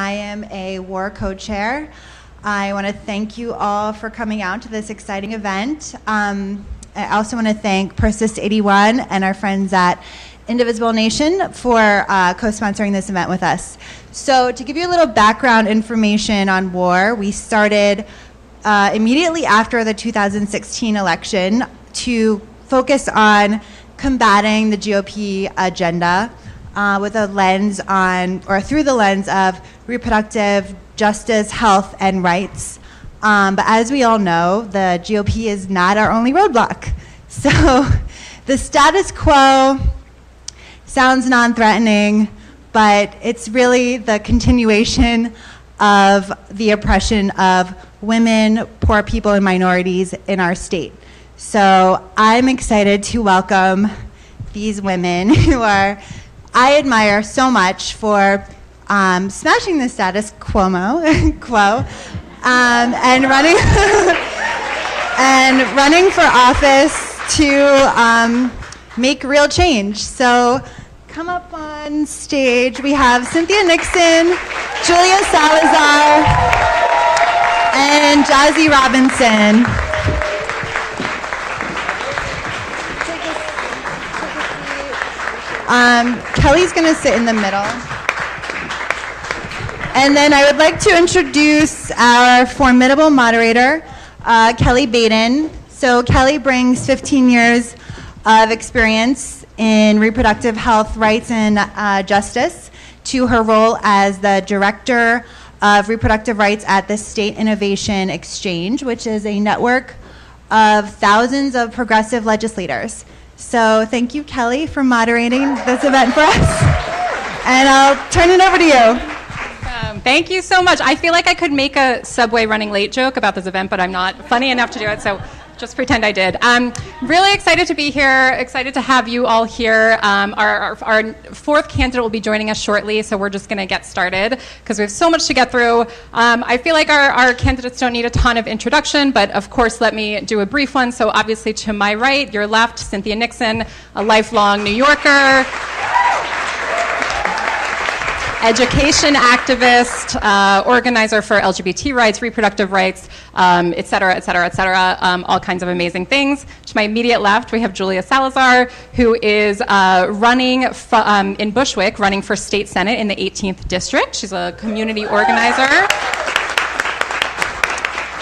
I am a war co-chair. I want to thank you all for coming out to this exciting event. I also want to thank Persist 81 and our friends at Indivisible Nation for co-sponsoring this event with us. So to give you a little background information on war, we started immediately after the 2016 election to focus on combating the GOP agenda with a lens on, or through the lens of reproductive justice, health, and rights. But as we all know, the GOP is not our only roadblock. So the status quo sounds non-threatening, but it's really the continuation of the oppression of women, poor people, and minorities in our state. So I'm excited to welcome these women who I admire so much for smashing the status quo and running and running for office to make real change. So come up on stage. We have Cynthia Nixon, Julia Salazar, and JASI Robinson. Kelly's going to sit in the middle. And then I would like to introduce our formidable moderator, Kelly Baden. So Kelly brings 15 years of experience in reproductive health, rights, and justice to her role as the Director of Reproductive Rights at the State Innovation Exchange, which is a network of thousands of progressive legislators. So thank you, Kelly, for moderating this event for us. And I'll turn it over to you. Thank you so much. I feel like I could make a subway running late joke about this event, but I'm not funny enough to do it, so just pretend I did. I'm really excited to be here, excited to have you all here. Our fourth candidate will be joining us shortly, so we're just going to get started because we have so much to get through. I feel like our candidates don't need a ton of introduction, but of course let me do a brief one. So obviously to my right, your left, Cynthia Nixon, a lifelong New Yorker, education activist, organizer for LGBT rights, reproductive rights, et cetera, et cetera, et cetera, all kinds of amazing things. To my immediate left, we have Julia Salazar, who is running in Bushwick, running for state senate in the 18th district. She's a community organizer.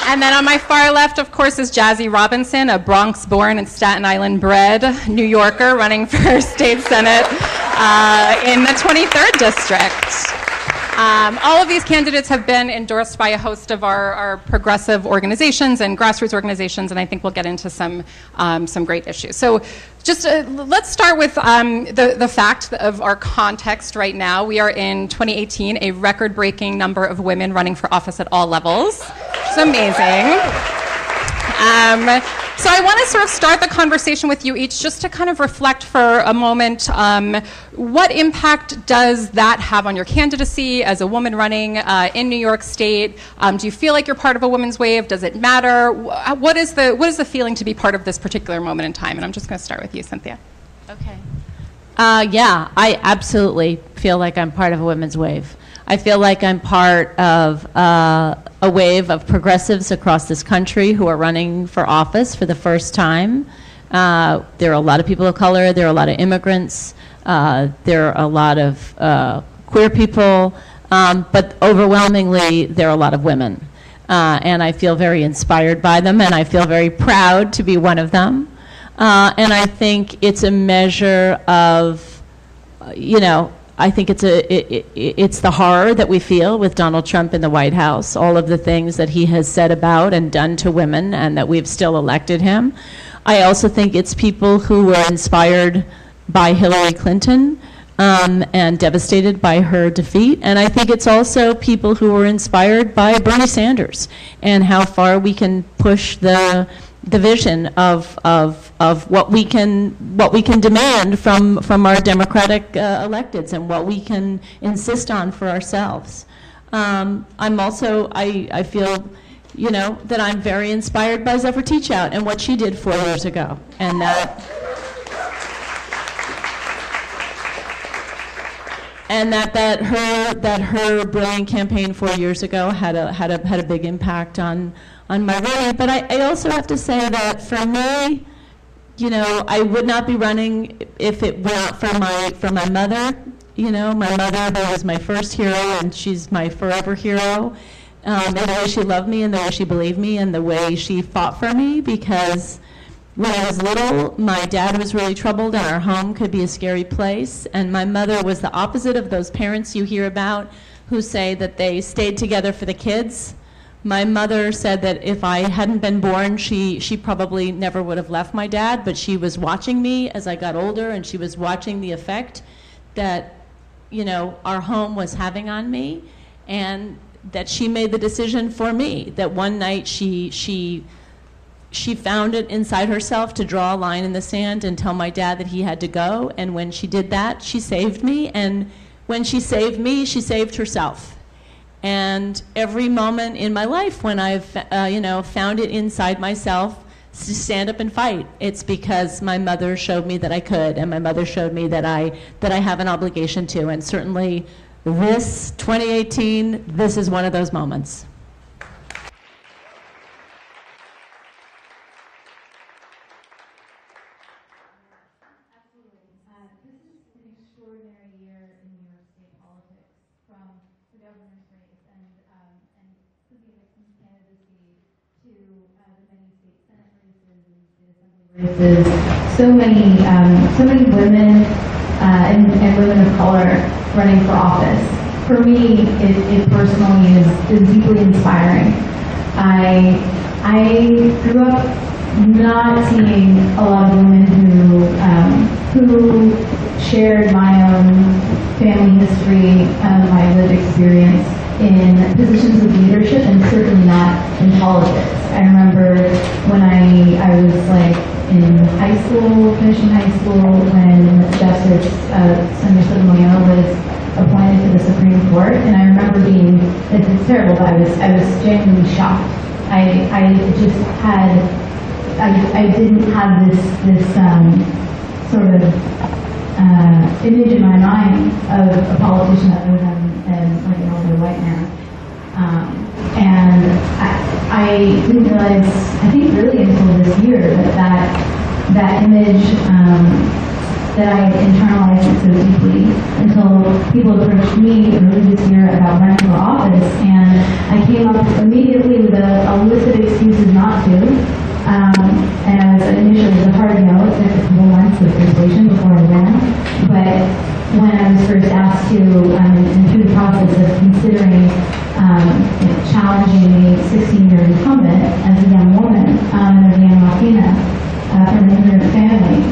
And then on my far left, of course, is JASI Robinson, a Bronx-born and Staten Island-bred New Yorker running for state senate in the 23rd district. All of these candidates have been endorsed by a host of our progressive organizations and grassroots organizations, and I think we'll get into some great issues. So just let's start with the fact of our context right now. We are in 2018, a record-breaking number of women running for office at all levels. It's amazing. So I want to sort of start the conversation with you each just to kind of reflect for a moment. What impact does that have on your candidacy as a woman running in New York State? Do you feel like you're part of a women's wave? Does it matter? What is the feeling to be part of this particular moment in time? And I'm just going to start with you, Cynthia. Okay. Yeah, I absolutely feel like I'm part of a women's wave. I feel like I'm part of a wave of progressives across this country who are running for office for the first time. There are a lot of people of color, there are a lot of immigrants, there are a lot of queer people, but overwhelmingly there are a lot of women. And I feel very inspired by them, and I feel very proud to be one of them. And I think it's a measure of, I think it's the horror that we feel with Donald Trump in the White House, all of the things that he has said about and done to women, and that we've still elected him. I also think it's people who were inspired by Hillary Clinton and devastated by her defeat. And I think it's also people who were inspired by Bernie Sanders and how far we can push the vision of what we can demand from our democratic electeds and what we can insist on for ourselves. I feel, that I'm very inspired by ZEPHYR TEACHOUT and what she did 4 years ago, and that and that her brilliant campaign 4 years ago had a big impact on my running. But I also have to say that for me, you know, I would not be running if it were not for my mother. You know, my mother, who was my first hero, and she's my forever hero. And the way she loved me, and the way she believed me, and the way she fought for me, because when I was little, my dad was really troubled, and our home could be a scary place. And my mother was the opposite of those parents you hear about who say that they stayed together for the kids. My mother said that if I hadn't been born, she probably never would have left my dad, but she was watching me as I got older, and she was watching the effect that, you know, our home was having on me, and that she made the decision for me, that one night she found it inside herself to draw a line in the sand and tell my dad that he had to go. And when she did that, she saved me. And when she saved me, she saved herself. And every moment in my life when I've you know, found it inside myself to stand up and fight, it's because my mother showed me that I could, and my mother showed me that I have an obligation to. And certainly this 2018, this is one of those moments. So many women and women of color running for office. For me, it personally is deeply inspiring. I grew up not seeing a lot of women who shared my own family history, my lived experience in positions of leadership, and certainly not in politics. I remember when I was like in high school, finishing high school, when Justice Sonia Sotomayor was appointed to the Supreme Court, and I remember being, it's terrible, but I was genuinely shocked. I just had, I didn't have this sort of image in my mind of a politician other than like an older white man. And I didn't realize, I think really until this year, that image that I had internalized it so deeply, until people approached me early this year about running for office, and I came up immediately with a list of excuses not to. And I was initially, it was a hard no. It took a couple months of persuasion before I ran. But when I was first asked to, and through the process of considering challenging a 16-year incumbent as a young woman, as a young Latina from an immigrant family,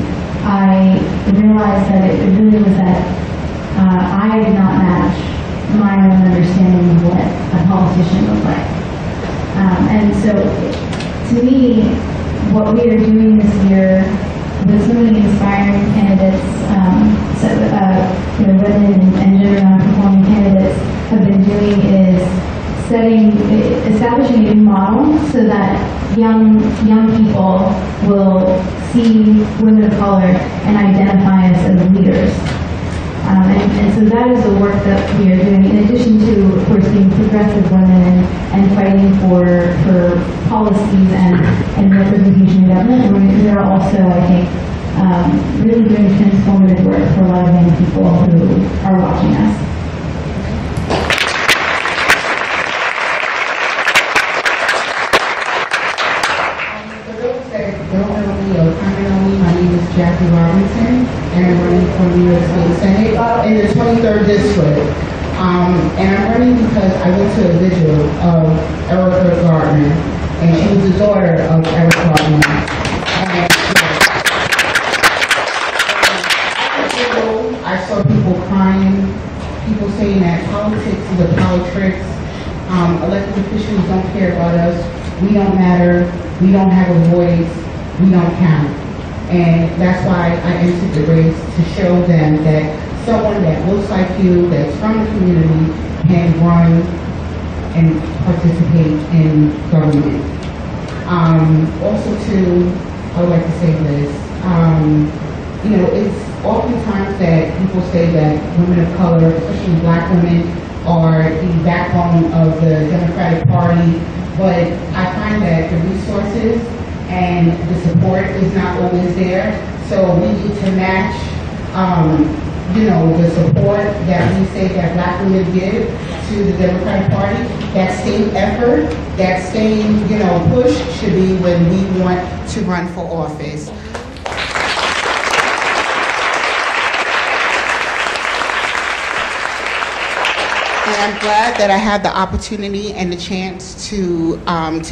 I realized that it really was that I did not match my own understanding of what a politician looked like. And so, to me, what we are doing this year with so many inspiring candidates, women and gender non-conforming candidates have been doing is establishing a new model so that young people will see women of color and identify us as leaders. And so that is the work that we are doing, in addition to, of course, being progressive women and fighting for policies and representation in government. We are also, I think, really doing transformative work for a lot of young people who are watching us. My name is JASSI Robinson, and I'm running for New York State Senate in the 23rd District. And I'm running because I went to a vigil of Erica Gardner, and she was the daughter of Eric Gardner. And I saw people crying, people saying that politics is a politics. Elected officials don't care about us. We don't matter. We don't have a voice. We don't count. And that's why I entered the race, to show them that someone that looks like you, that's from the community, can run and participate in government. Also too, I would like to say this, You know, it's oftentimes that people say that women of color, especially black women, are the backbone of the Democratic Party, but I find that the resources and the support is not always there. So we need to match, you know, the support that we say that black women give to the Democratic Party. That same effort, that same, you know, push should be when we want to run for office. And I'm glad that I had the opportunity and the chance to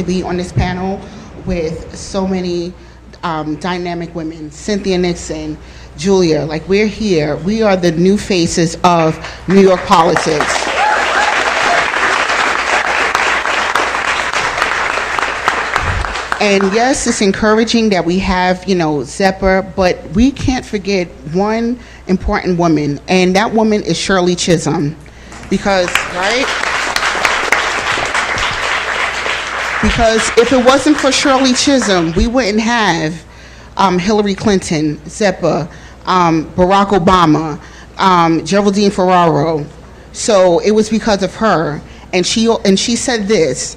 be on this panel with so many dynamic women. Cynthia Nixon, Julia, like we're here. We are the new faces of New York politics. And yes, it's encouraging that we have, you know, ZEPHYR, but we can't forget one important woman, and that woman is Shirley Chisholm. Because, right? Because if it wasn't for Shirley Chisholm, we wouldn't have Hillary Clinton, ZEPHYR, Barack Obama, Geraldine Ferraro. So it was because of her. And she said this: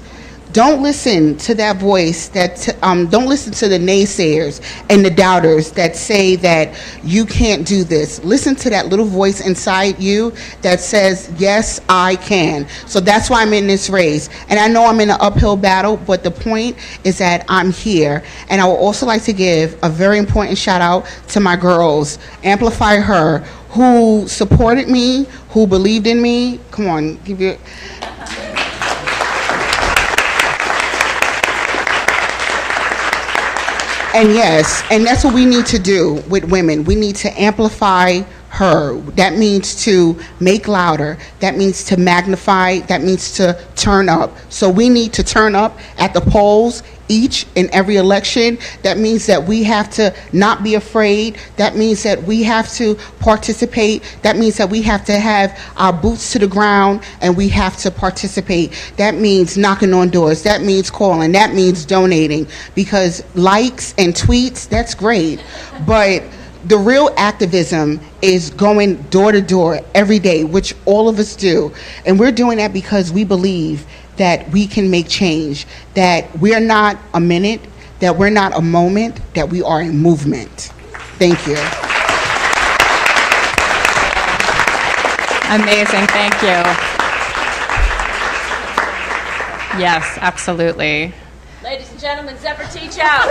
don't listen to that voice don't listen to the naysayers and the doubters that say that you can't do this. Listen to that little voice inside you that says, yes, I can. So that's why I'm in this race. And I know I'm in an uphill battle, but the point is that I'm here. And I would also like to give a very important shout out to my girls, Amplify Her, who supported me, who believed in me. Come on, give you. And yes, and that's what we need to do with women. We need to amplify her. That means to make louder. That means to magnify. That means to turn up. So we need to turn up at the polls each and every election. That means that we have to not be afraid. That means that we have to participate. That means that we have to have our boots to the ground and we have to participate. That means knocking on doors. That means calling. That means donating. Because likes and tweets, that's great. But the real activism is going door to door every day, which all of us do. And we're doing that because we believe that we can make change, that we're not a minute, that we're not a moment, that we are a movement. Thank you. Amazing, thank you. Yes, absolutely. Ladies and gentlemen, ZEPHYR Teach Out.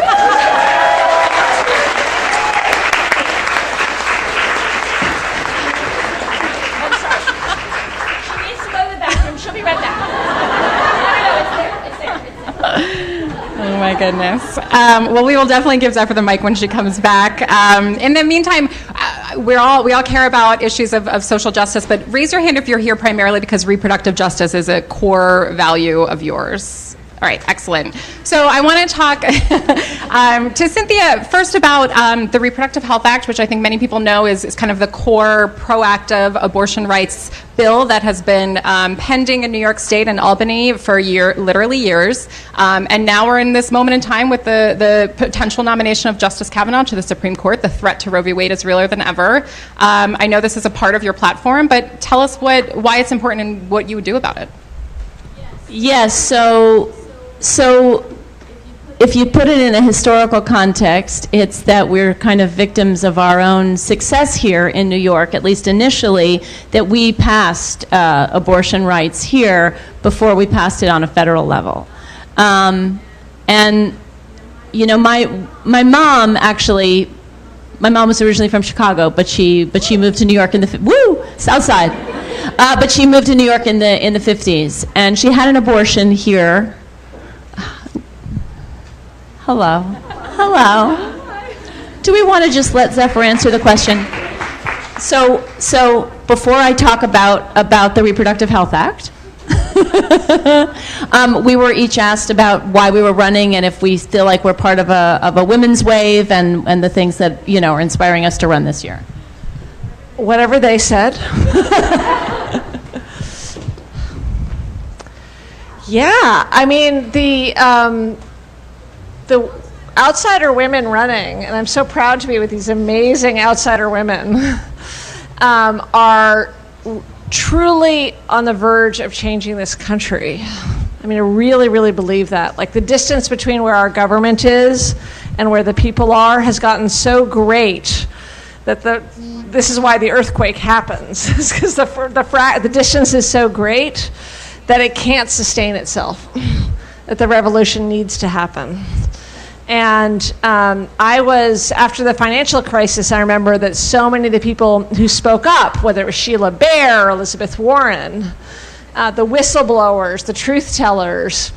She'll be right back. No, it's there. Oh my goodness. Well, we will definitely give ZEPHYR the mic when she comes back. In the meantime, we all care about issues of social justice, but raise your hand if you're here primarily because reproductive justice is a core value of yours. All right, excellent. So I want to talk to Cynthia first about the Reproductive Health Act, which I think many people know is kind of the core proactive abortion rights bill that has been pending in New York State and Albany for literally years. And now we're in this moment in time with the potential nomination of Justice Kavanaugh to the Supreme Court. The threat to Roe v. Wade is realer than ever. I know this is a part of your platform, but tell us why it's important and what you would do about it. Yes, so if you put it in a historical context, it's that we're kind of victims of our own success here in New York, at least initially, that we passed abortion rights here before we passed it on a federal level. And, you know, my mom was originally from Chicago, but she moved to New York in the, South Side. But she moved to New York in the 50s, and she had an abortion here. Hello. Do we want to just let ZEPHYR answer the question? So before I talk about the Reproductive Health Act, we were each asked about why we were running and if we feel like we're part of a women's wave and the things that, you know, are inspiring us to run this year. Whatever they said. Yeah, I mean, outsider women running, and I'm so proud to be with these amazing outsider women, are truly on the verge of changing this country. I mean, I really, really believe that. Like, the distance between where our government is and where the people are has gotten so great that this is why the earthquake happens. It's because the distance is so great that it can't sustain itself, that the revolution needs to happen. And I was, after the financial crisis, I remember that so many of the people who spoke up, whether it was Sheila Bair or Elizabeth Warren, the whistleblowers, the truth tellers,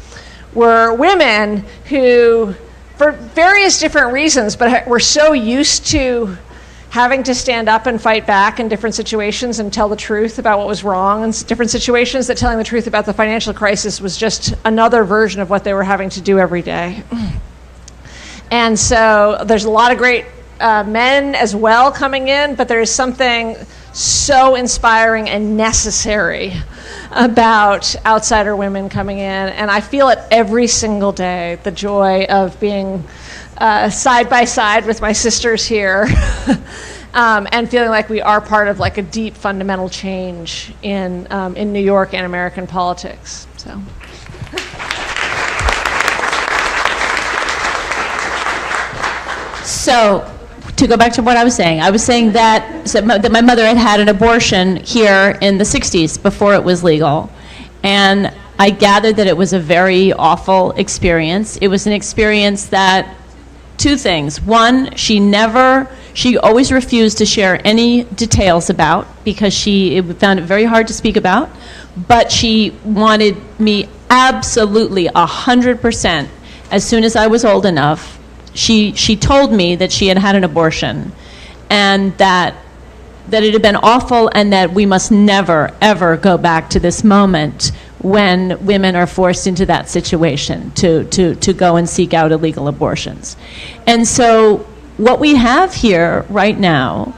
were women who, for various different reasons, but were so used to having to stand up and fight back in different situations and tell the truth about what was wrong in different situations, that telling the truth about the financial crisis was just another version of what they were having to do every day. And so there's a lot of great men as well coming in, but there is something so inspiring and necessary about outsider women coming in. And I feel it every single day, the joy of being side by side with my sisters here and feeling like we are part of like a deep fundamental change in New York and American politics. So, to go back to what I was saying that my mother had an abortion here in the 60s before it was legal. And I gathered that it was a very awful experience. It was an experience that, two things. One, she always refused to share any details about because she found it very hard to speak about. But she wanted me absolutely 100%, as soon as I was old enough, she told me that she had had an abortion and that it had been awful and that we must never, ever go back to this moment when women are forced into that situation to go and seek out illegal abortions. And so what we have here right now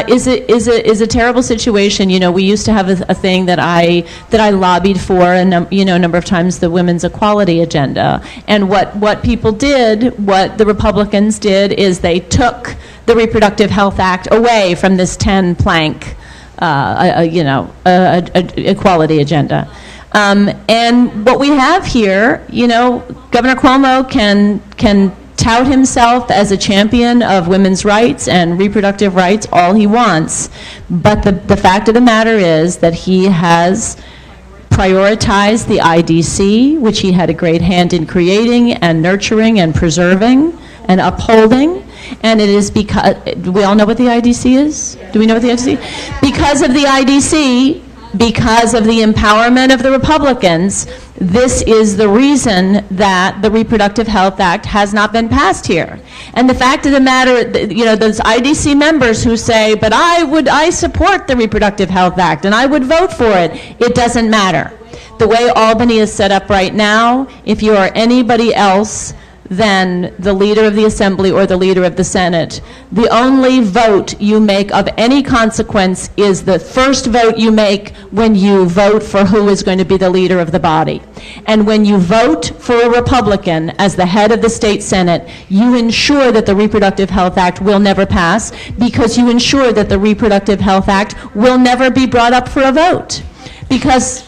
is a terrible situation. You know, we used to have a thing that I lobbied for a number of times, the women's equality agenda. And what people did, what the Republicans did, is they took the Reproductive Health Act away from this 10-plank, equality agenda. And what we have here, Governor Cuomo can tout himself as a champion of women's rights and reproductive rights all he wants, but the fact of the matter is that he has prioritized the IDC, which he had a great hand in creating and nurturing and preserving and upholding. And it is because, do we all know what the IDC is? Do we know what the IDC is? Because of the IDC, because of the empowerment of the Republicans, this is the reason that the Reproductive Health Act has not been passed here. And the fact of the matter, those IDC members who say, but I support the Reproductive Health Act and I would vote for it, it doesn't matter. The way Albany is set up right now, if you are anybody else than the leader of the Assembly or the leader of the Senate, the only vote you make of any consequence is the first vote you make when you vote for who is going to be the leader of the body. And when you vote for a Republican as the head of the state Senate, you ensure that the Reproductive Health Act will never pass, because you ensure that the Reproductive Health Act will never be brought up for a vote. Because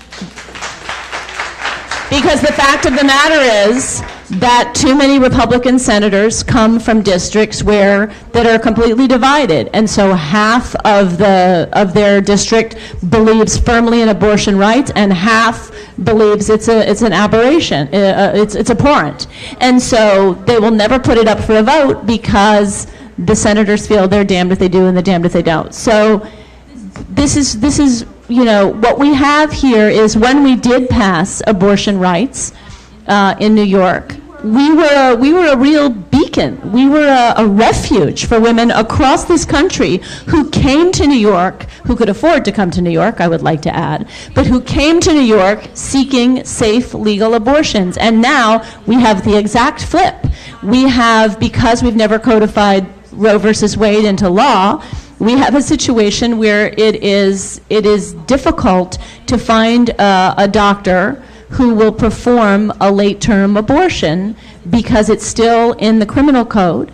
the fact of the matter is that too many Republican senators come from districts that are completely divided, and so half of their district believes firmly in abortion rights, and half believes it's an aberration, it's abhorrent, and so they will never put it up for a vote because the senators feel they're damned if they do and they're damned if they don't. So this is what we have here is, when we did pass abortion rights in New York, we were a real beacon. We were a refuge for women across this country who came to New York, who could afford to come to New York, I would like to add, but who came to New York seeking safe, legal abortions. And now we have the exact flip. We have, because we've never codified Roe versus Wade into law, we have a situation where it is difficult to find a doctor who will perform a late-term abortion because it's still in the criminal code,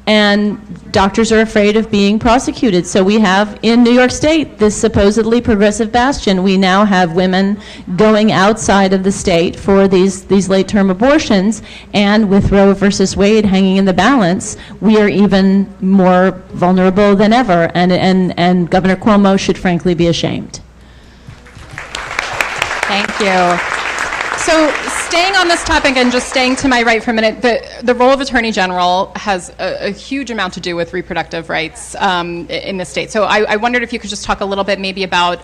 and doctors are afraid of being prosecuted. So we have, in New York State, this supposedly progressive bastion. We now have women going outside of the state for these late-term abortions, and with Roe versus Wade hanging in the balance, we are even more vulnerable than ever, and Governor Cuomo should frankly be ashamed. Thank you. So staying on this topic and just staying to my right for a minute, the role of Attorney General has a huge amount to do with reproductive rights in the state. So I wondered if you could just talk a little bit maybe about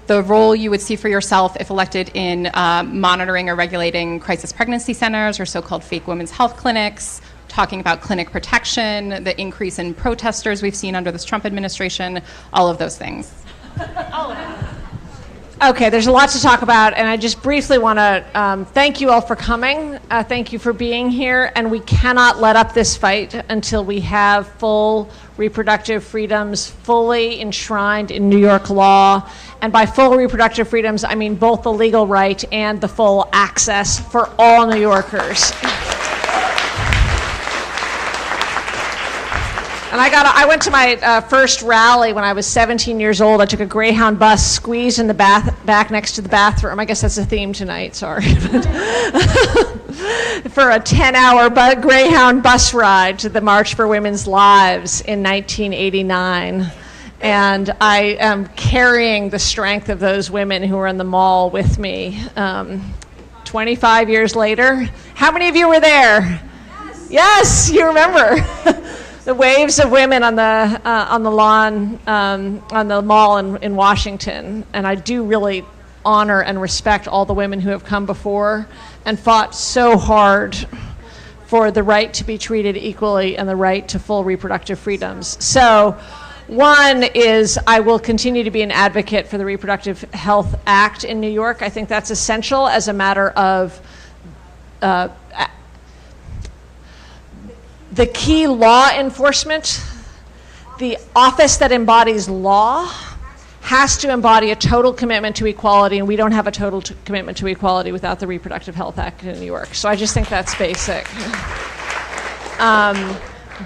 the role you would see for yourself if elected in monitoring or regulating crisis pregnancy centers or so-called fake women's health clinics, talking about clinic protection, the increase in protesters we've seen under this Trump administration, all of those things. All of it. Okay, there's a lot to talk about, and I just briefly want to thank you all for coming. Thank you for being here, and we cannot let up this fight until we have full reproductive freedoms fully enshrined in New York law. And by full reproductive freedoms, I mean both the legal right and the full access for all New Yorkers. And I went to my first rally when I was 17 years old. I took a Greyhound bus, squeezed in the back next to the bathroom. I guess that's a theme tonight, sorry. For a 10-hour Greyhound bus ride to the March for Women's Lives in 1989. And I am carrying the strength of those women who were in the mall with me. 25 years later, how many of you were there? Yes, you remember. The waves of women on the lawn, on the mall in Washington. And I do really honor and respect all the women who have come before and fought so hard for the right to be treated equally and the right to full reproductive freedoms. So one is I will continue to be an advocate for the Reproductive Health Act in New York. I think that's essential as a matter of the key law enforcement. The office that embodies law has to embody a total commitment to equality, and we don't have a total commitment to equality without the Reproductive Health Act in New York. So I just think that's basic.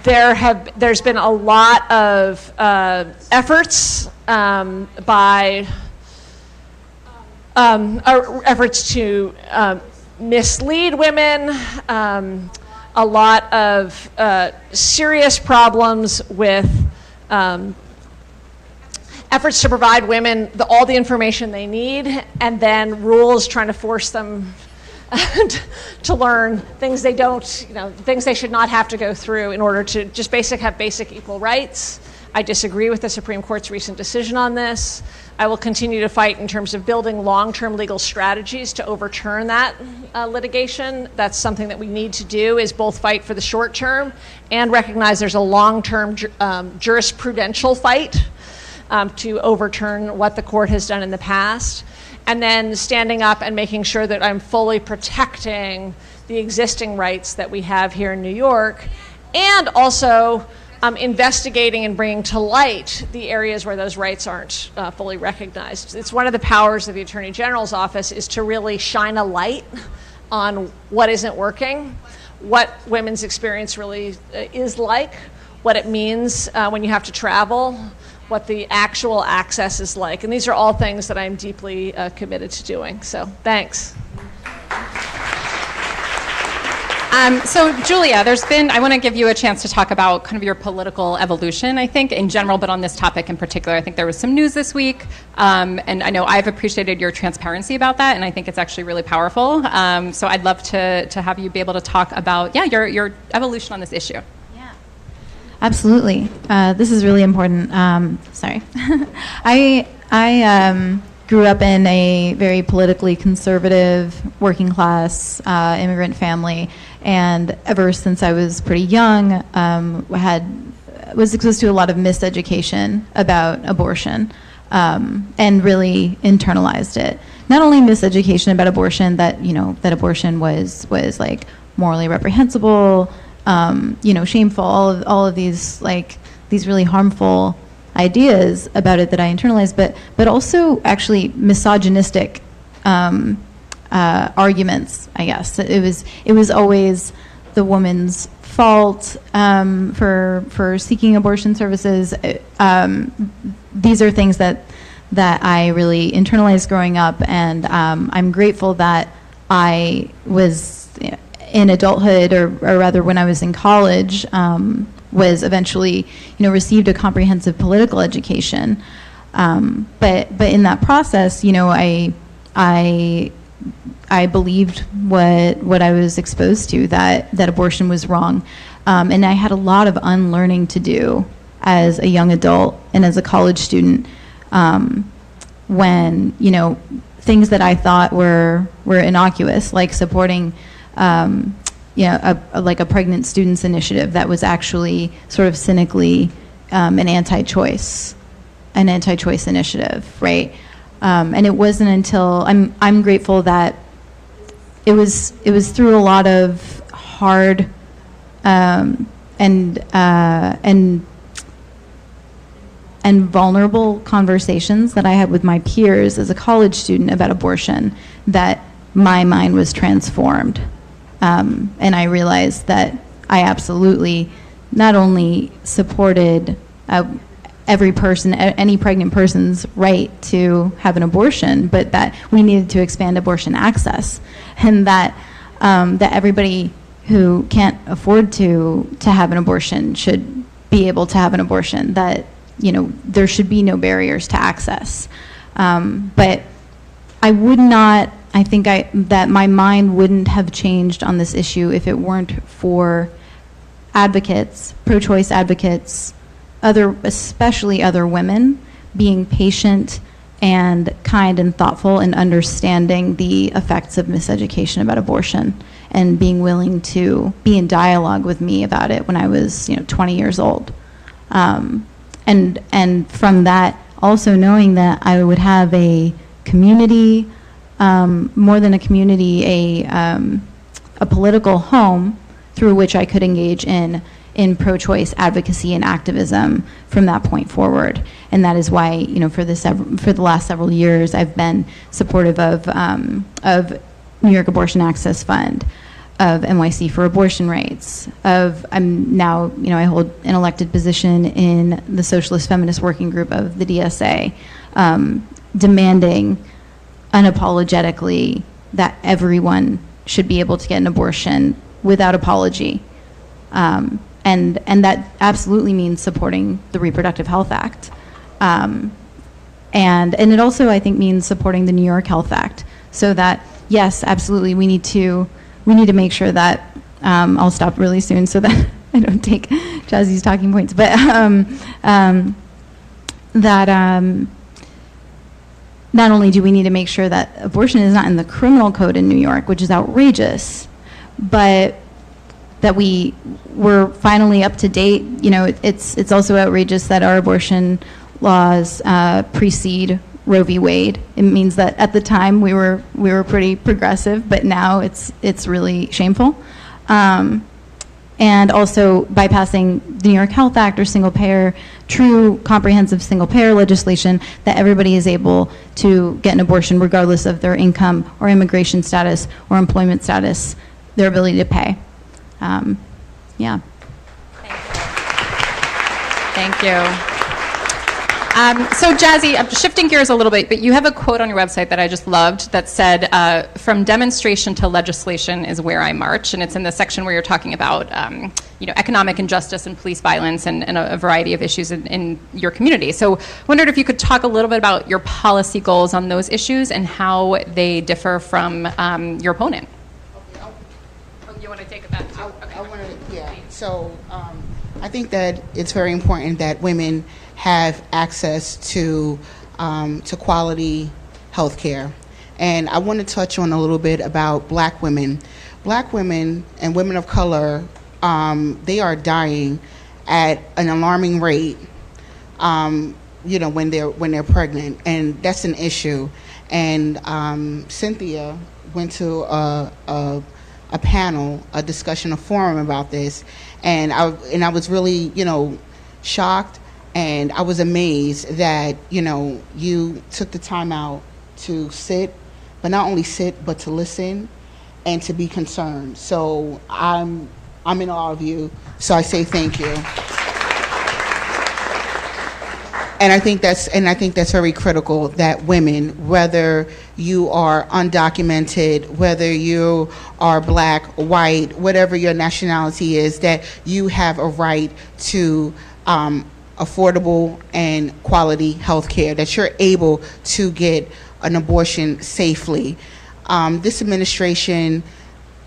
There's been a lot of efforts efforts to mislead women, a lot of serious problems with efforts to provide women all the information they need, and then rules trying to force them to learn things they don't, things they should not have to go through in order to just have basic equal rights. I disagree with the Supreme Court's recent decision on this. I will continue to fight in terms of building long-term legal strategies to overturn that litigation. That's something that we need to do, is both fight for the short term and recognize there's a long-term jurisprudential fight to overturn what the court has done in the past. And then standing up and making sure that I'm fully protecting the existing rights that we have here in New York, and also investigating and bringing to light the areas where those rights aren't fully recognized. It's one of the powers of the Attorney General's office, is to really shine a light on what isn't working, what women's experience really is like, what it means when you have to travel, what the actual access is like. And these are all things that I'm deeply committed to doing. So thanks. So Julia, I want to give you a chance to talk about kind of your political evolution, I think, in general, but on this topic in particular. I think there was some news this week, and I know I've appreciated your transparency about that, and I think it's actually really powerful. So I'd love to have you be able to talk about, your evolution on this issue. Absolutely. This is really important. Sorry. I grew up in a very politically conservative, working class, immigrant family, and ever since I was pretty young, was exposed to a lot of miseducation about abortion, and really internalized it. Not only miseducation about abortion, that that abortion was like morally reprehensible, shameful, all of these these really harmful ideas about it that I internalized, but also actually misogynistic arguments, I guess. It was always the woman's fault for seeking abortion services. These are things that I really internalized growing up, and I'm grateful that I was in adulthood, or rather when I was in college, was eventually, received a comprehensive political education. But in that process, I believed what I was exposed to, that abortion was wrong. And I had a lot of unlearning to do as a young adult and as a college student, when, things that I thought were innocuous, like supporting, like a pregnant students initiative that was actually sort of cynically an anti-choice initiative, right? And it wasn't until I'm grateful that it was through a lot of hard and vulnerable conversations that I had with my peers as a college student about abortion that my mind was transformed. And I realized that I absolutely not only supported every person, any pregnant person's right to have an abortion, but that we needed to expand abortion access, and that everybody who can't afford to have an abortion should be able to have an abortion, that there should be no barriers to access. But I think that my mind wouldn't have changed on this issue if it weren't for advocates, pro-choice advocates, especially other women, being patient and kind and thoughtful and understanding the effects of miseducation about abortion, and being willing to be in dialogue with me about it when I was 20 years old. And from that, also knowing that I would have a community, more than a community, a political home through which I could engage in pro-choice advocacy and activism from that point forward. And that is why, for the last several years, I've been supportive of New York Abortion Access Fund, of NYC for abortion rights, I'm now, I hold an elected position in the Socialist Feminist Working Group of the DSA, demanding unapologetically that everyone should be able to get an abortion without apology. And that absolutely means supporting the Reproductive Health Act. And it also, I think, means supporting the New York Health Act, so that, yes, absolutely, we need to make sure that, I'll stop really soon so that I don't take Jassi's talking points, but not only do we need to make sure that abortion is not in the criminal code in New York, which is outrageous, but that we're finally up to date. It's also outrageous that our abortion laws precede Roe v. Wade. It means that at the time we were pretty progressive, but now it's really shameful. And also bypassing the New York Health Act or single payer, true comprehensive single payer legislation, that everybody is able to get an abortion regardless of their income or immigration status or employment status, their ability to pay. Yeah. Thank you. So Jassi, I'm shifting gears a little bit, but you have a quote on your website that I just loved that said, from demonstration to legislation is where I march, and it's in the section where you're talking about economic injustice and police violence and a variety of issues in your community. So wondered if you could talk a little bit about your policy goals on those issues and how they differ from your opponent. You want to take it back too? Okay. I want to, yeah. So I think that it's very important that women have access to quality health care. And I want to touch on a little bit about black women. Black women and women of color, they are dying at an alarming rate, when they're pregnant, and that's an issue. And CYNTHIA went to a panel, a discussion, a forum about this, and I was really, shocked. And I was amazed that, you took the time out to sit but not only sit, but to listen and to be concerned. So I'm in awe of you. So I say thank you. And I think that's very critical, that women, whether you are undocumented, whether you are black, white, whatever your nationality is, that you have a right to affordable and quality health care, that you're able to get an abortion safely. This administration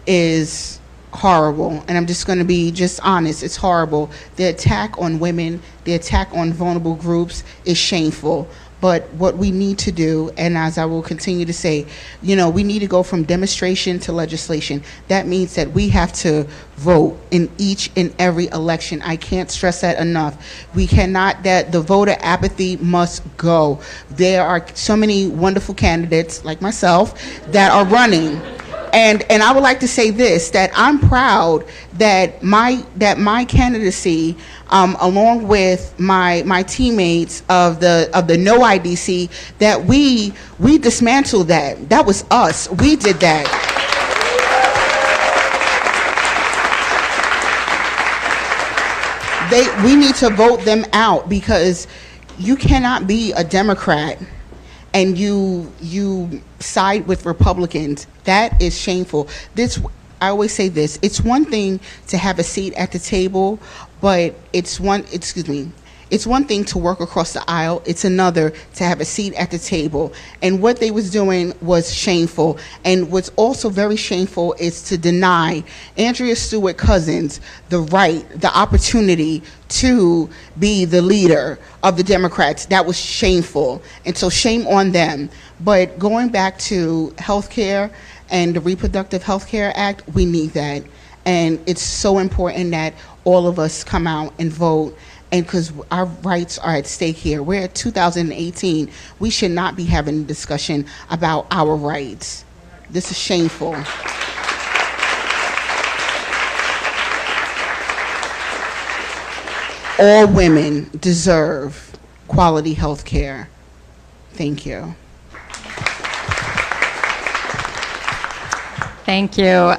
is horrible, and I'm just going to be just honest. It's horrible. The attack on women, the attack on vulnerable groups is shameful. But what we need to do, and as I will continue to say, we need to go from demonstration to legislation. That means that we have to vote in each and every election. I can't stress that enough. We cannot, that the voter apathy must go. There are so many wonderful candidates like myself that are running. And I would like to say this, that I'm proud that my candidacy, along with my teammates of the No IDC, that we dismantled that. That was us. We did that. We need to vote them out, because you cannot be a Democrat and you side with Republicans. That is shameful. I always say this, it's one thing to have a seat at the table, but it's one thing to work across the aisle. It's another to have a seat at the table. And what they was doing was shameful. And what's also very shameful is to deny Andrea Stewart Cousins the opportunity to be the leader of the Democrats. That was shameful. And so shame on them. But going back to health care and the Reproductive Health Care Act, we need that. And it's so important that all of us come out and vote, and because our rights are at stake here. We're at 2018. We should not be having a discussion about our rights. This is shameful. All women deserve quality health care. Thank you. Thank you.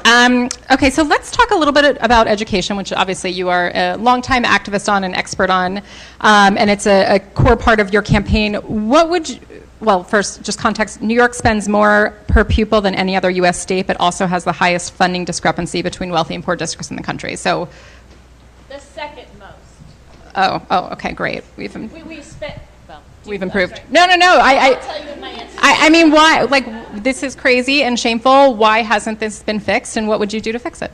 Okay, so let's talk a little bit about education, which obviously you are a longtime activist on and expert on, and it's a core part of your campaign. Well, first, just context, New York spends more per pupil than any other U.S. state, but also has the highest funding discrepancy between wealthy and poor districts in the country. So, the second most. Oh, okay, great. We spent, well, we've improved. Sorry. No. I'll tell you my answer. I mean, why? Like, this is crazy and shameful. Why hasn't this been fixed, and what would you do to fix it?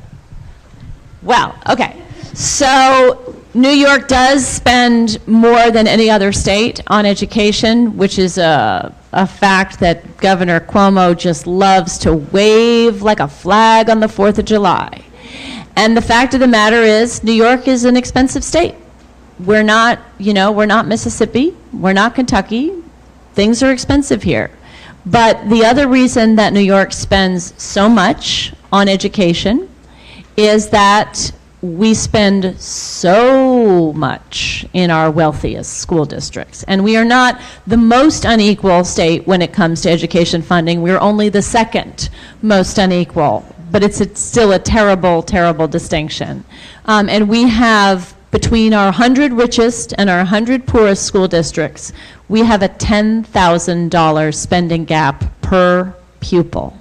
Well, okay. So New York does spend more than any other state on education, which is a fact that Governor Cuomo just loves to wave like a flag on the 4th of July. And the fact of the matter is, New York is an expensive state. We're not Mississippi. We're not Kentucky. Things are expensive here. But the other reason that New York spends so much on education is that we spend so much in our wealthiest school districts. And we are not the most unequal state when it comes to education funding. We're only the second most unequal. But it's still a terrible, terrible distinction. And we have, between our 100 richest and our 100 poorest school districts, we have a $10,000 spending gap per pupil.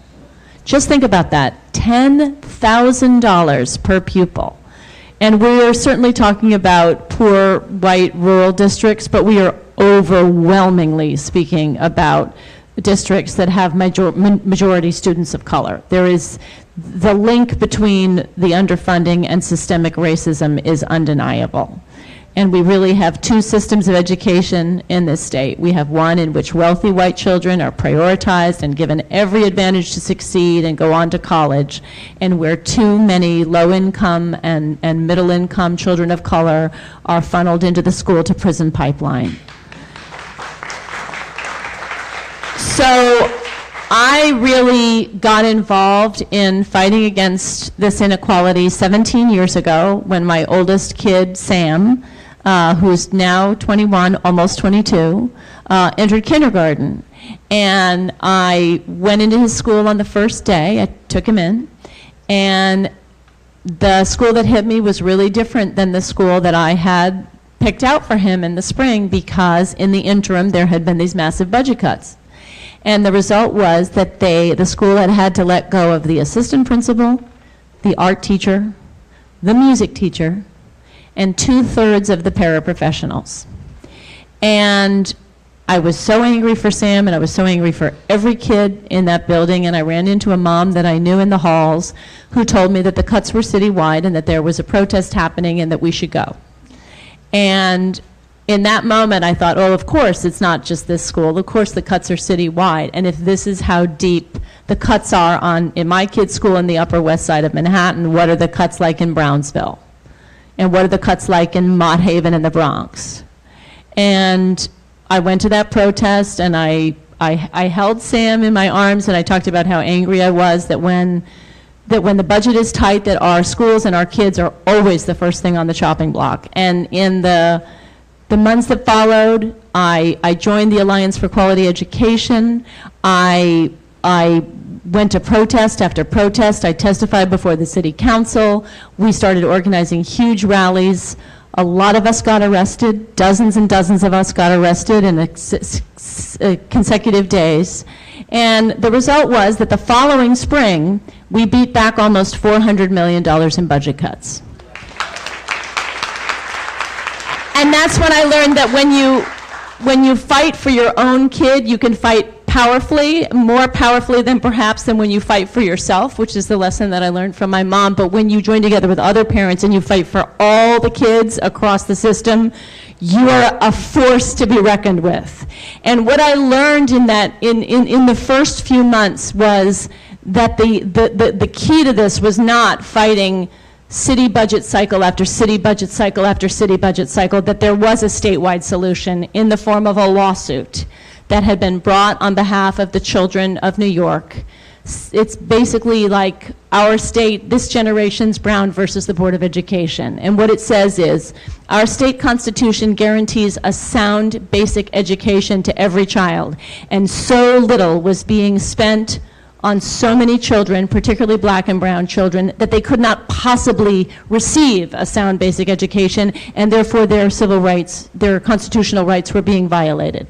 Just think about that, $10,000 per pupil. And we are certainly talking about poor, white, rural districts, but we are overwhelmingly speaking about districts that have majority students of color. There is the link between the underfunding and systemic racism is undeniable. And we really have two systems of education in this state. We have one in which wealthy white children are prioritized and given every advantage to succeed and go on to college, and where too many low-income and middle-income children of color are funneled into the school-to-prison pipeline. So I really got involved in fighting against this inequality 17 years ago when my oldest kid, Sam, who's now 21, almost 22, entered kindergarten. And I went into his school on the first day. I took him in. And the school that hit me was really different than the school that I had picked out for him in the spring, because in the interim there had been these massive budget cuts. And the result was that the school had to let go of the assistant principal, the art teacher, the music teacher, and 2/3 of the paraprofessionals. And I was so angry for Sam, and I was so angry for every kid in that building, and I ran into a mom that I knew in the halls who told me that the cuts were citywide and that there was a protest happening and that we should go. And in that moment, I thought, oh, of course, it's not just this school. Of course, the cuts are citywide. And if this is how deep the cuts are in my kid's school in the Upper West Side of Manhattan, what are the cuts like in Brownsville? And what are the cuts like in Mott Haven and the Bronx? And I went to that protest, and I held Sam in my arms, and I talked about how angry I was that when the budget is tight, that our schools and our kids are always the first thing on the chopping block. And in the months that followed, I joined the Alliance for Quality Education. I went to protest after protest. I testified before the city council. We started organizing huge rallies. A lot of us got arrested. Dozens and dozens of us got arrested in consecutive days. And the result was that the following spring, we beat back almost $400 million in budget cuts. And that's when I learned that when you fight for your own kid, you can fight powerfully, more powerfully than perhaps than when you fight for yourself, which is the lesson that I learned from my mom. But when you join together with other parents and you fight for all the kids across the system, you are a force to be reckoned with. And what I learned in the first few months was that the key to this was not fighting city budget cycle after city budget cycle after city budget cycle, that there was a statewide solution in the form of a lawsuit that had been brought on behalf of the children of New York. It's basically like our state, this generation's Brown versus the Board of Education. And what it says is, our state constitution guarantees a sound basic education to every child, and so little was being spent on so many children, particularly black and brown children, that they could not possibly receive a sound basic education, and therefore their civil rights, their constitutional rights were being violated.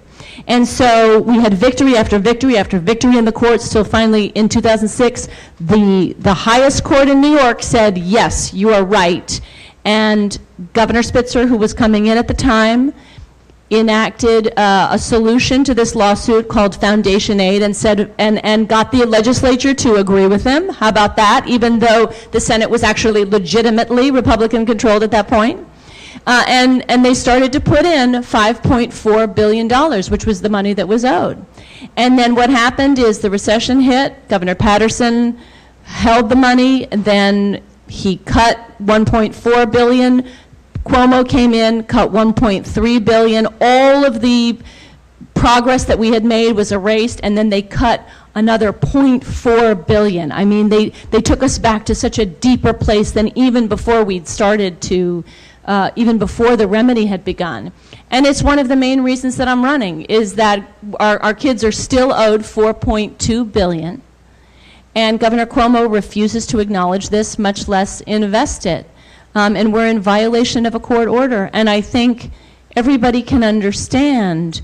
And so we had victory after victory after victory in the courts, till finally in 2006, the highest court in New York said, yes, you are right. And Governor Spitzer, who was coming in at the time, enacted a solution to this lawsuit called Foundation Aid, and said, and got the legislature to agree with him. How about that? Even though the Senate was actually legitimately Republican controlled at that point. And they started to put in $5.4 billion, which was the money that was owed. And then what happened is the recession hit. Governor Patterson held the money, and then he cut $1.4 billion. Cuomo came in, cut $1.3 billion. All of the progress that we had made was erased, and then they cut another $0.4 billion. I mean, they took us back to such a deeper place than even before we'd started to, even before the remedy had begun. And it's one of the main reasons that I'm running, is that our kids are still owed $4.2 billion, and Governor Cuomo refuses to acknowledge this, much less invest it. And we're in violation of a court order. And I think everybody can understand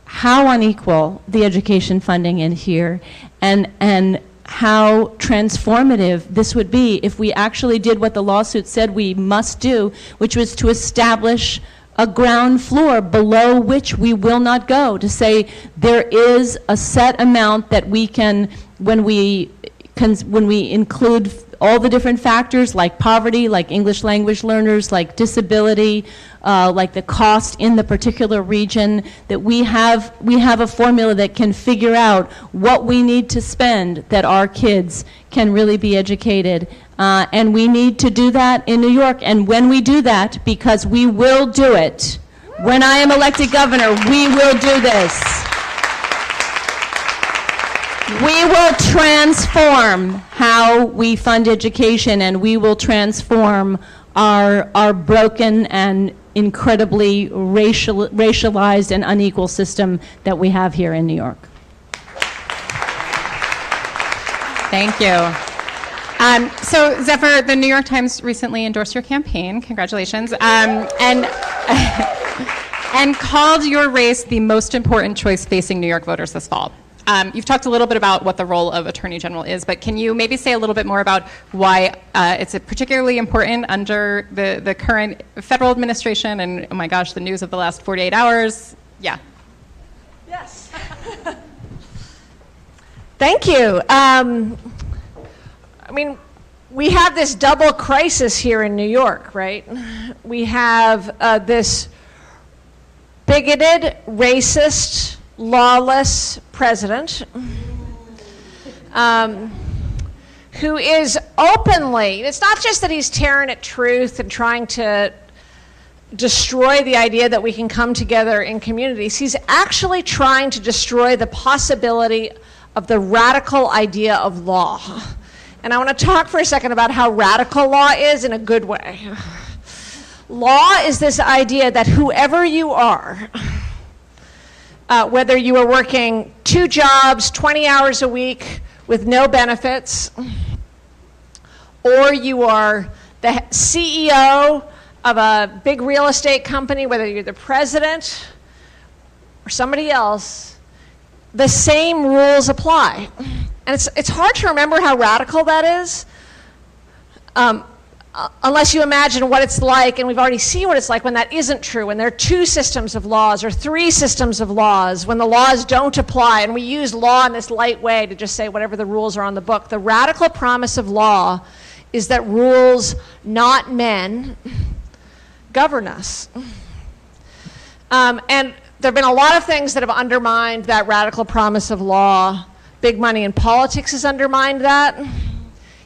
how unequal the education funding in here, and how transformative this would be if we actually did what the lawsuit said we must do, which was to establish a ground floor below which we will not go, to say there is a set amount that we can, when we include all the different factors like poverty, like English language learners, like disability, like the cost in the particular region, that we have a formula that can figure out what we need to spend that our kids can really be educated. And we need to do that in New York. And when we do that, because we will do it, when I am elected governor, we will do this. We will transform how we fund education, and we will transform our broken and incredibly racialized and unequal system that we have here in New York. Thank you. So, ZEPHYR, the New York Times recently endorsed your campaign. Congratulations. And called your race the most important choice facing New York voters this fall. You've talked a little bit about what the role of Attorney General is, but can you maybe say a little bit more about why it's particularly important under the current federal administration and, oh my gosh, the news of the last 48 hours? Yeah. Yes. Thank you. I mean, we have this double crisis here in New York, right? We have this bigoted, racist, lawless president who is openly, it's not just that he's tearing at truth and trying to destroy the idea that we can come together in communities. He's actually trying to destroy the possibility of the radical idea of law. And I want to talk for a second about how radical law is in a good way. Law is this idea that whoever you are, whether you are working 2 jobs, 20 hours a week with no benefits, or you are the CEO of a big real estate company, whether you're the president or somebody else, the same rules apply. And it's hard to remember how radical that is unless you imagine what it's like, and we've already seen what it's like when that isn't true, when there are 2 systems of laws or 3 systems of laws, when the laws don't apply, and we use law in this light way to just say whatever the rules are on the book. The radical promise of law is that rules, not men, govern us. And there have been a lot of things that have undermined that radical promise of law. Big money in politics has undermined that. You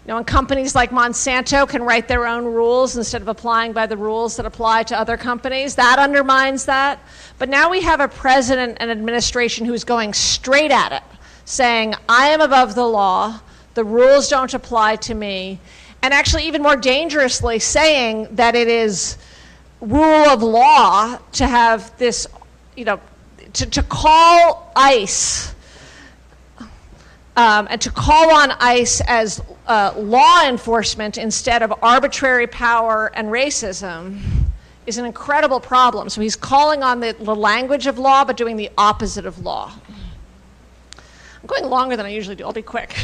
know, and companies like Monsanto can write their own rules instead of applying by the rules that apply to other companies. That undermines that. But now we have a president and administration who's going straight at it, saying, I am above the law, the rules don't apply to me, and actually even more dangerously saying that it is rule of law to have this, you know, to call ICE and to call on ICE as law enforcement instead of arbitrary power and racism is an incredible problem. So he's calling on the language of law, but doing the opposite of law. I'm going longer than I usually do. I'll be quick.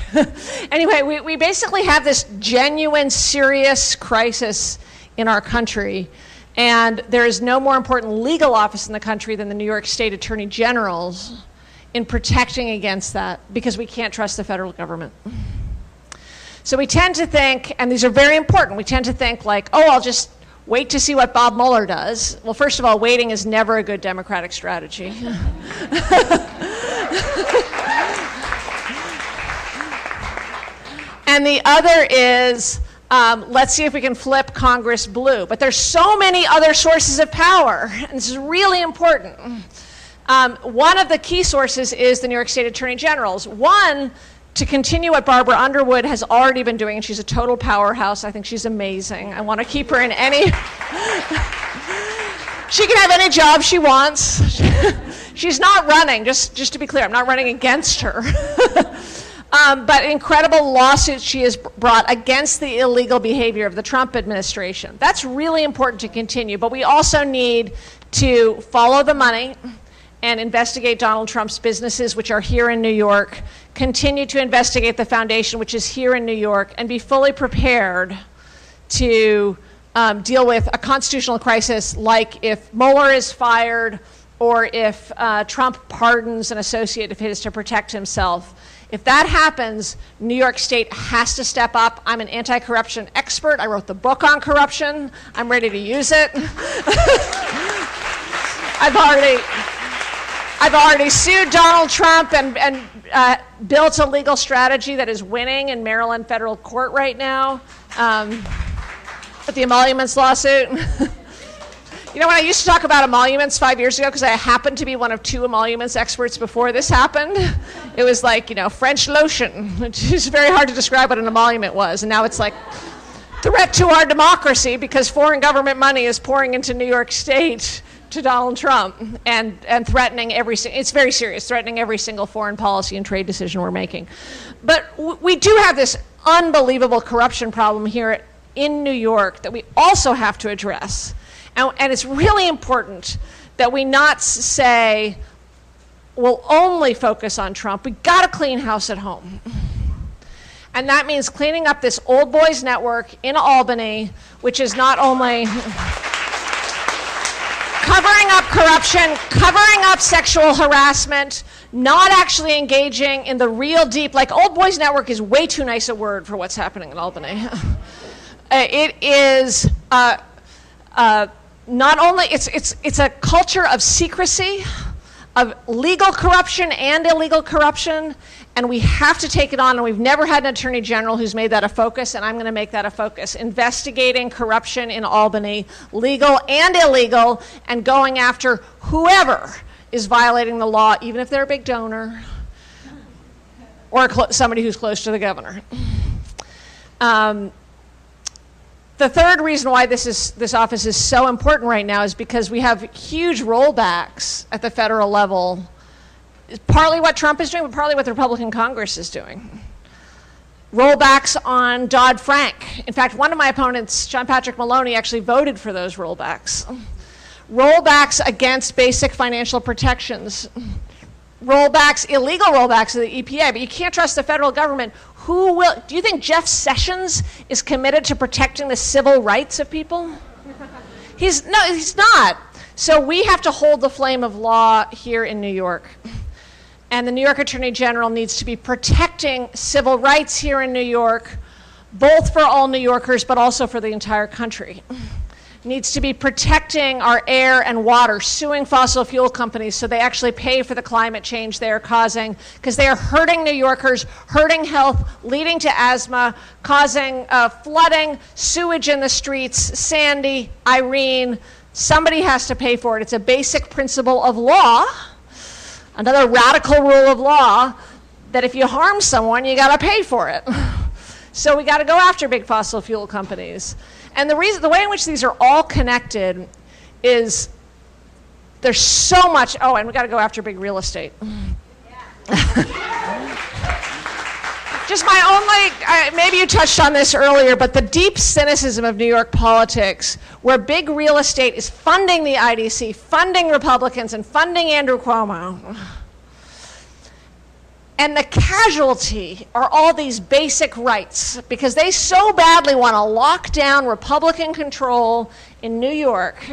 Anyway, we basically have this genuine, serious crisis in our country. And there is no more important legal office in the country than the New York State Attorney General's in protecting against that, because we can't trust the federal government. So we tend to think, and these are very important, we tend to think like, oh, I'll just wait to see what Bob Mueller does. Well, first of all, waiting is never a good democratic strategy. And the other is, let's see if we can flip Congress blue. But there's so many other sources of power, and this is really important. One of the key sources is the New York State Attorney General's. One, to continue what Barbara Underwood has already been doing, and she's a total powerhouse. I think she's amazing. I want to keep her in any... She can have any job she wants. She's not running, just to be clear, I'm not running against her. But incredible lawsuits she has brought against the illegal behavior of the Trump administration. That's really important to continue, but we also need to follow the money and investigate Donald Trump's businesses, which are here in New York, continue to investigate the foundation, which is here in New York, and be fully prepared to deal with a constitutional crisis like if Mueller is fired or if Trump pardons an associate of his to protect himself. If that happens, New York State has to step up. I'm an anti-corruption expert. I wrote the book on corruption. I'm ready to use it. I've already sued Donald Trump and built a legal strategy that is winning in Maryland federal court right now with the emoluments lawsuit. You know, when I used to talk about emoluments 5 years ago, because I happened to be one of 2 emoluments experts before this happened, it was like, you know, French lotion. It's very hard to describe what an emolument was. And now it's like threat to our democracy because foreign government money is pouring into New York State to Donald Trump and threatening it's very serious, threatening every single foreign policy and trade decision we're making. But we do have this unbelievable corruption problem here in New York that we also have to address. And it's really important that we not say, we'll only focus on Trump. We've got to clean house at home. And that means cleaning up this old boys network in Albany, which is not only covering up corruption, covering up sexual harassment, not actually engaging in the real deep, like old boys network is way too nice a word for what's happening in Albany. It is not only, it's a culture of secrecy, of legal corruption and illegal corruption, and we have to take it on, and we've never had an attorney general who's made that a focus, and I'm going to make that a focus. Investigating corruption in Albany, legal and illegal, and going after whoever is violating the law, even if they're a big donor or somebody who's close to the governor. The third reason why this office is so important right now is because we have huge rollbacks at the federal level. It's partly what Trump is doing, but partly what the Republican Congress is doing. Rollbacks on Dodd-Frank. In fact, one of my opponents, John Patrick Maloney, actually voted for those rollbacks. Rollbacks against basic financial protections. Rollbacks, illegal rollbacks of the EPA, but you can't trust the federal government. Who will? Do you think Jeff Sessions is committed to protecting the civil rights of people? He's not. So we have to hold the flame of law here in New York. And the New York Attorney General needs to be protecting civil rights here in New York, both for all New Yorkers, but also for the entire country. Needs to be protecting our air and water, suing fossil fuel companies so they actually pay for the climate change they are causing, because they are hurting New Yorkers, hurting health, leading to asthma, causing flooding, sewage in the streets, Sandy, Irene. Somebody has to pay for it. It's a basic principle of law, another radical rule of law, that if you harm someone, you got to pay for it. So we got to go after big fossil fuel companies. And the way in which these are all connected is there's so much, oh, and we got to go after big real estate. Just my only, maybe you touched on this earlier, but the deep cynicism of New York politics, where big real estate is funding the IDC, funding Republicans, and funding Andrew Cuomo. And the casualty are all these basic rights, because they so badly want to lock down Republican control in New York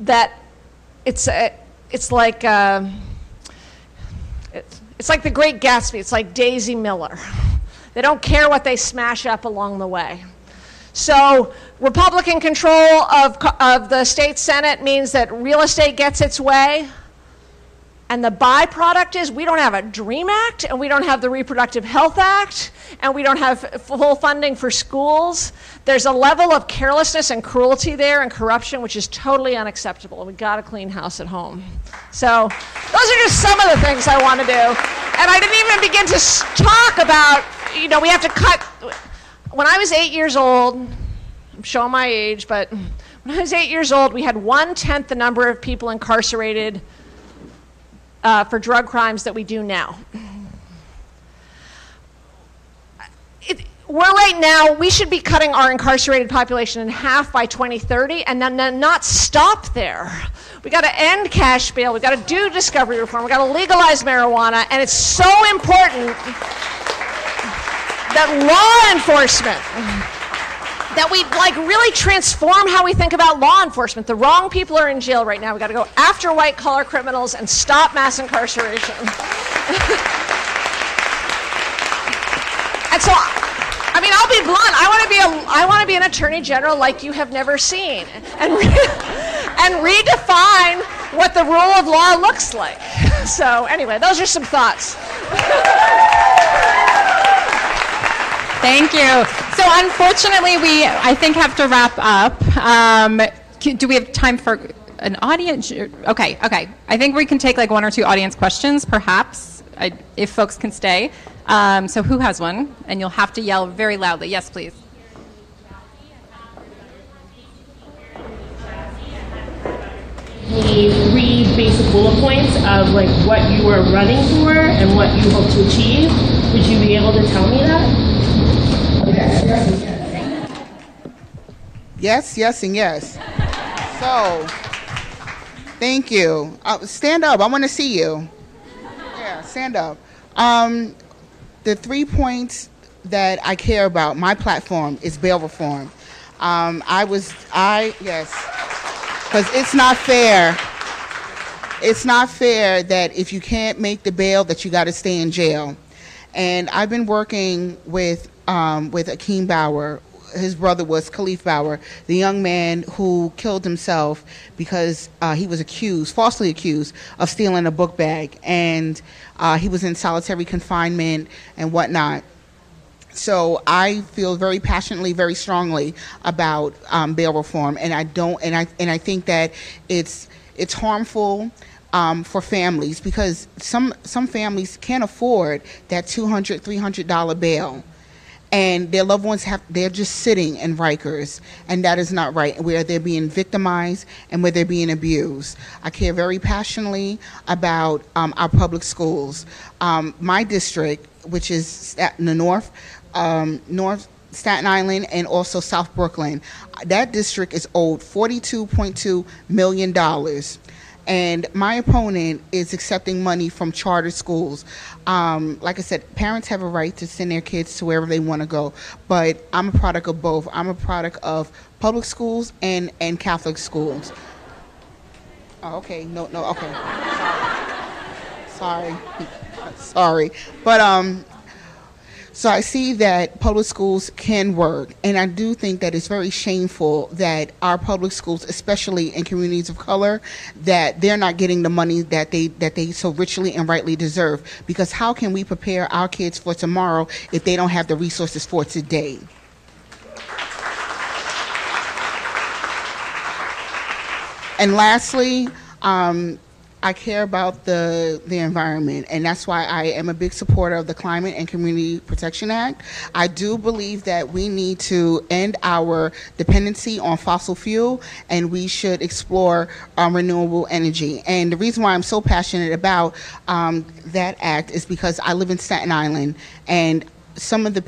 that it's like the Great Gatsby. It's like Daisy Miller. They don't care what they smash up along the way. So Republican control of the state Senate means that real estate gets its way. And the byproduct is we don't have a DREAM Act, and we don't have the Reproductive Health Act, and we don't have full funding for schools. There's a level of carelessness and cruelty there and corruption which is totally unacceptable, and we got to clean house at home. So those are just some of the things I want to do. And I didn't even begin to talk about, we have to cut. When I was 8 years old, I'm showing my age, but when I was 8 years old, we had 1/10 the number of people incarcerated for drug crimes that we do now. We should be cutting our incarcerated population in half by 2030, and then not stop there. We got to end cash bail. We got to do discovery reform. We got to legalize marijuana, and it's so important that law enforcement, that we really transform how we think about law enforcement. The wrong people are in jail right now. We got to go after white-collar criminals and stop mass incarceration. And so, I'll be blunt. I want to be an attorney general like you have never seen, and redefine what the rule of law looks like. So anyway, those are some thoughts. Thank you. So unfortunately, I think, have to wrap up. Do we have time for an audience? Okay. I think we can take like one or two audience questions, perhaps, if folks can stay. So who has one? And you'll have to yell very loudly. Yes, please. me 3 basic bullet points of like what you are running for and what you hope to achieve. Would you be able to tell me that? Yes, yes, and yes. So, thank you. Stand up. I want to see you. Yeah, stand up. The 3 points that I care about, my platform, is bail reform. Yes, because it's not fair. It's not fair that if you can't make the bail that you got to stay in jail. And I've been working with Akeem Bauer. His brother was Khalif Bauer, the young man who killed himself because he was falsely accused of stealing a book bag, and he was in solitary confinement and whatnot. So I feel very passionately, very strongly about bail reform, and I think that it's harmful for families, because some families can't afford that $200, $300 bail, and their loved ones they're just sitting in Rikers, and that is not right, where they're being victimized and where they're being abused. I care very passionately about our public schools. My district, which is in the North Staten Island and also South Brooklyn, that district is owed $42.2 million. And my opponent is accepting money from charter schools. Like I said, parents have a right to send their kids to wherever they want to go, but I'm a product of both. I'm a product of public schools and Catholic schools. Oh, okay, no, okay. Sorry. But so I see that public schools can work, and I do think that it's very shameful that our public schools, especially in communities of color, that they're not getting the money that they so richly and rightly deserve. Because how can we prepare our kids for tomorrow if they don't have the resources for today? And lastly, I care about the environment, and that's why I am a big supporter of the Climate and Community Protection Act. I do believe that we need to end our dependency on fossil fuel, and we should explore renewable energy. And the reason why I'm so passionate about that act is because I live in Staten Island, and some of the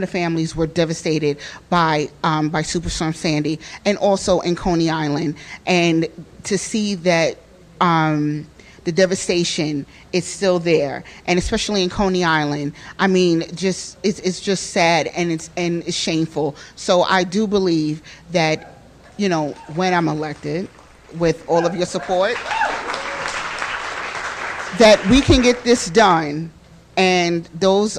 families were devastated by Superstorm Sandy, and also in Coney Island. And to see that the devastation is still there, and especially in Coney Island, I mean, it's just sad, and it's shameful. So I do believe that, when I'm elected, with all of your support, that we can get this done. And those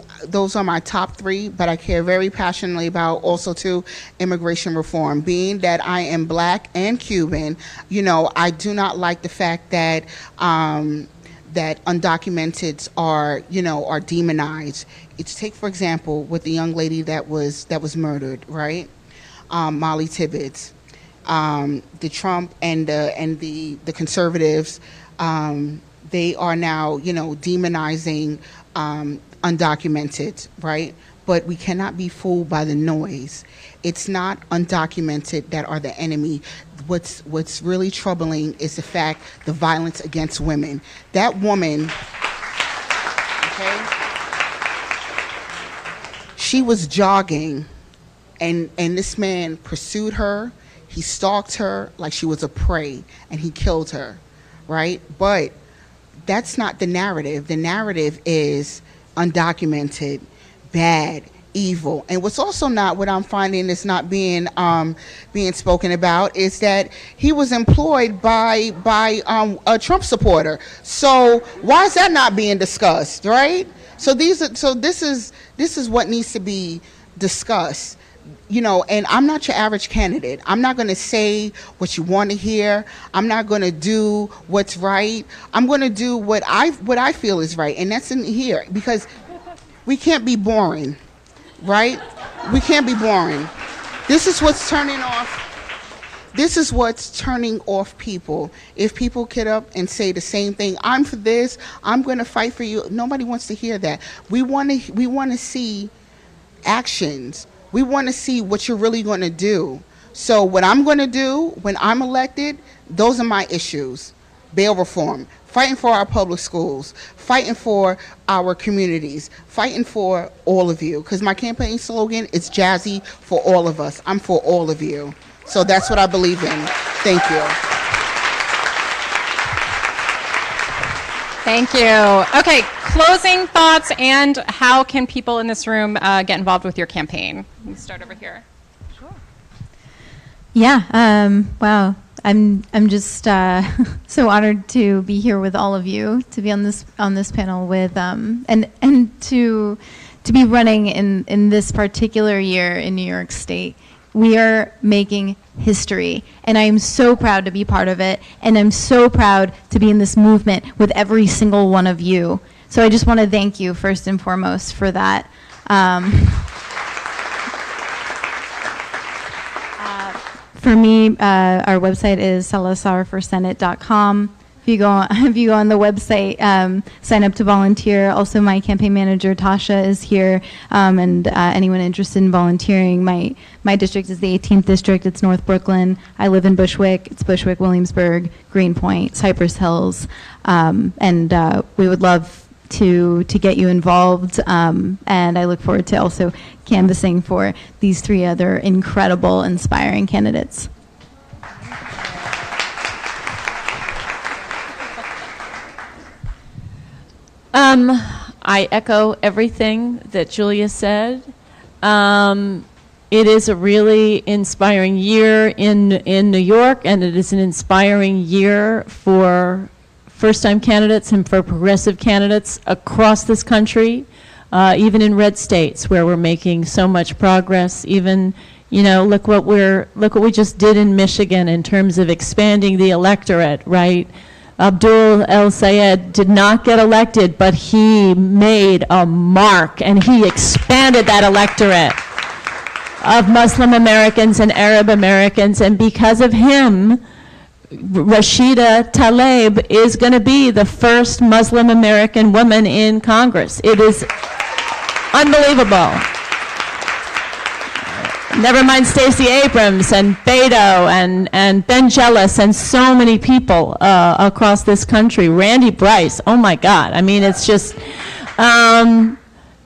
are my top 3, but I care very passionately about also too immigration reform. Being that I am Black and Cuban, I do not like the fact that that undocumenteds are demonized. Take for example with the young lady that was murdered, right? Molly Tibbetts. The Trump and the conservatives, they are now demonizing undocumented, right? But we cannot be fooled by the noise. It's not undocumented that are the enemy. What's really troubling is the fact the violence against women. That woman, okay, she was jogging, and this man pursued her. He stalked her like she was a prey, and he killed her, right? But that's not the narrative. The narrative is undocumented, bad, evil. And what's also not, what I'm finding is not being spoken about, is that he was employed by a Trump supporter. So why is that not being discussed, right? So this is what needs to be discussed. And I'm not your average candidate. I'm not going to say what you want to hear. I'm not going to do what's right. I'm going to do what I feel is right, and that's in here, because we can't be boring, right? We can't be boring. This is what's turning off people. If people get up and say the same thing, I'm for this, I'm going to fight for you. Nobody wants to hear that. We want to see actions. We want to see what you're really going to do. So what I'm going to do when I'm elected, those are my issues. bail reform, fighting for our public schools, fighting for our communities, fighting for all of you. Because my campaign slogan is JASI for all of us. I'm for all of you. So that's what I believe in. Thank you. Thank you. Okay, closing thoughts and how can people in this room get involved with your campaign? Let's start over here. Yeah, wow. I'm just so honored to be here with all of you, to be on this panel with and to be running in this particular year in New York State. We are making history, and I am so proud to be part of it, and I'm so proud to be in this movement with every single one of you. So I just want to thank you first and foremost for that. For me, our website is salazarforsenate.com. If you go on the website, sign up to volunteer. Also, my campaign manager, Tasha, is here, and anyone interested in volunteering. My district is the 18th district. It's North Brooklyn. I live in Bushwick. It's Bushwick, Williamsburg, Greenpoint, Cypress Hills, and we would love to get you involved, and I look forward to also canvassing for these 3 other incredible, inspiring candidates. I echo everything that Julia said. It is a really inspiring year in New York, and it is an inspiring year for first-time candidates and for progressive candidates across this country, even in red states where we're making so much progress. Even, you know, look what we just did in Michigan in terms of expanding the electorate, right? Abdul El Sayed did not get elected, but he made a mark, and he expanded that electorate of Muslim Americans and Arab Americans, and because of him, Rashida Tlaib is going to be the first Muslim American woman in Congress. It is unbelievable. Never mind Stacey Abrams and Beto and Ben Jealous and so many people across this country. Randy Bryce, oh my God. I mean, it's just,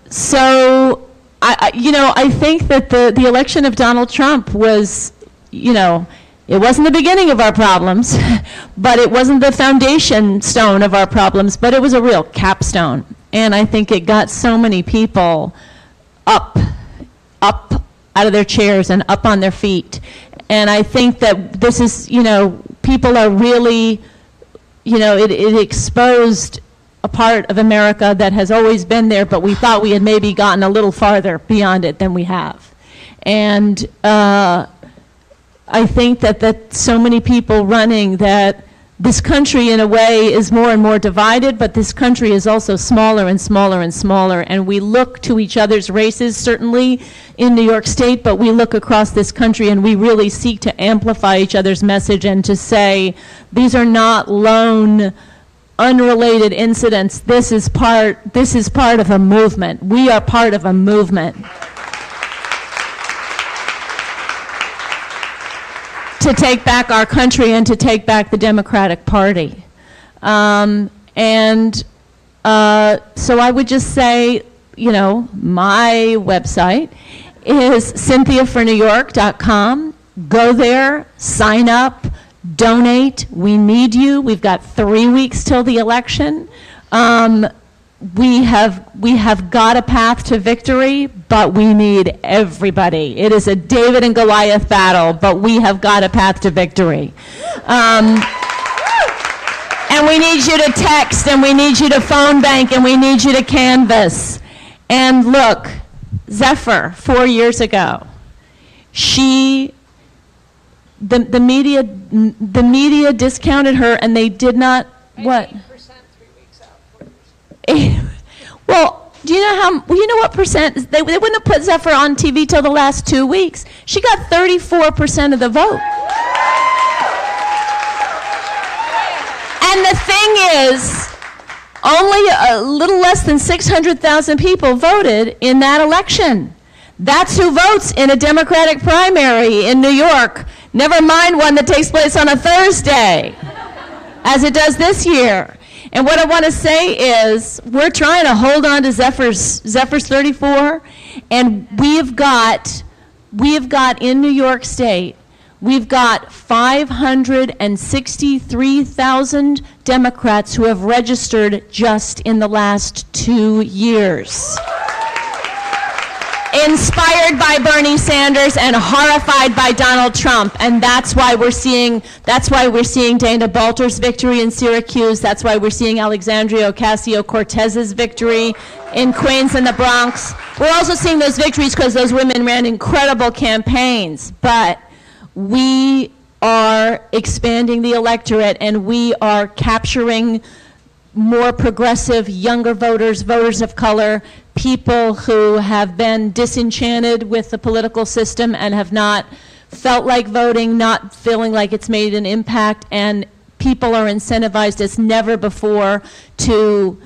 so, I think that the election of Donald Trump was, it wasn't the beginning of our problems, but it wasn't the foundation stone of our problems, but it was a real capstone. And I think it got so many people up out of their chairs and up on their feet. And I think that this is, people are really, it exposed a part of America that has always been there, but we thought we had maybe gotten a little farther beyond it than we have. And I think that so many people running, that this country in a way is more and more divided, but this country is also smaller and smaller and smaller, and we look to each other's races, certainly in New York State, but we look across this country and we really seek to amplify each other's message and to say, these are not lone, unrelated incidents. This is part of a movement. We are part of a movement to take back our country and to take back the Democratic Party. So I would just say, my website is CYNTHIAforNewYork.com. Go there, sign up, donate. We need you. We've got 3 weeks till the election. We have got a path to victory, but we need everybody. It is a David and Goliath battle, but we have got a path to victory. And we need you to text, and we need you to phone bank, and we need you to canvass. And look, ZEPHYR, 4 years ago, the media discounted her, and they did not, what? 8% 3 weeks out. Well, do you know what percent? They wouldn't have put ZEPHYR on TV till the last 2 weeks. She got 34% of the vote. And the thing is, only a little less than 600,000 people voted in that election. That's who votes in a Democratic primary in New York. Never mind one that takes place on a Thursday. as it does this year. And what I want to say is we're trying to hold on to Zephyr's 34, and we've got in New York State, we've got 563,000 Democrats who have registered just in the last 2 years. Inspired by Bernie Sanders and horrified by Donald Trump, and that's why we're seeing Dana Balter's victory in Syracuse. That's why we're seeing Alexandria Ocasio-Cortez's victory in Queens and the Bronx. We're also seeing those victories because those women ran incredible campaigns, but we are expanding the electorate, and we are capturing more progressive, younger voters, voters of color, people who have been disenchanted with the political system and have not felt like voting, not feeling like it's made an impact, and people are incentivized as never before to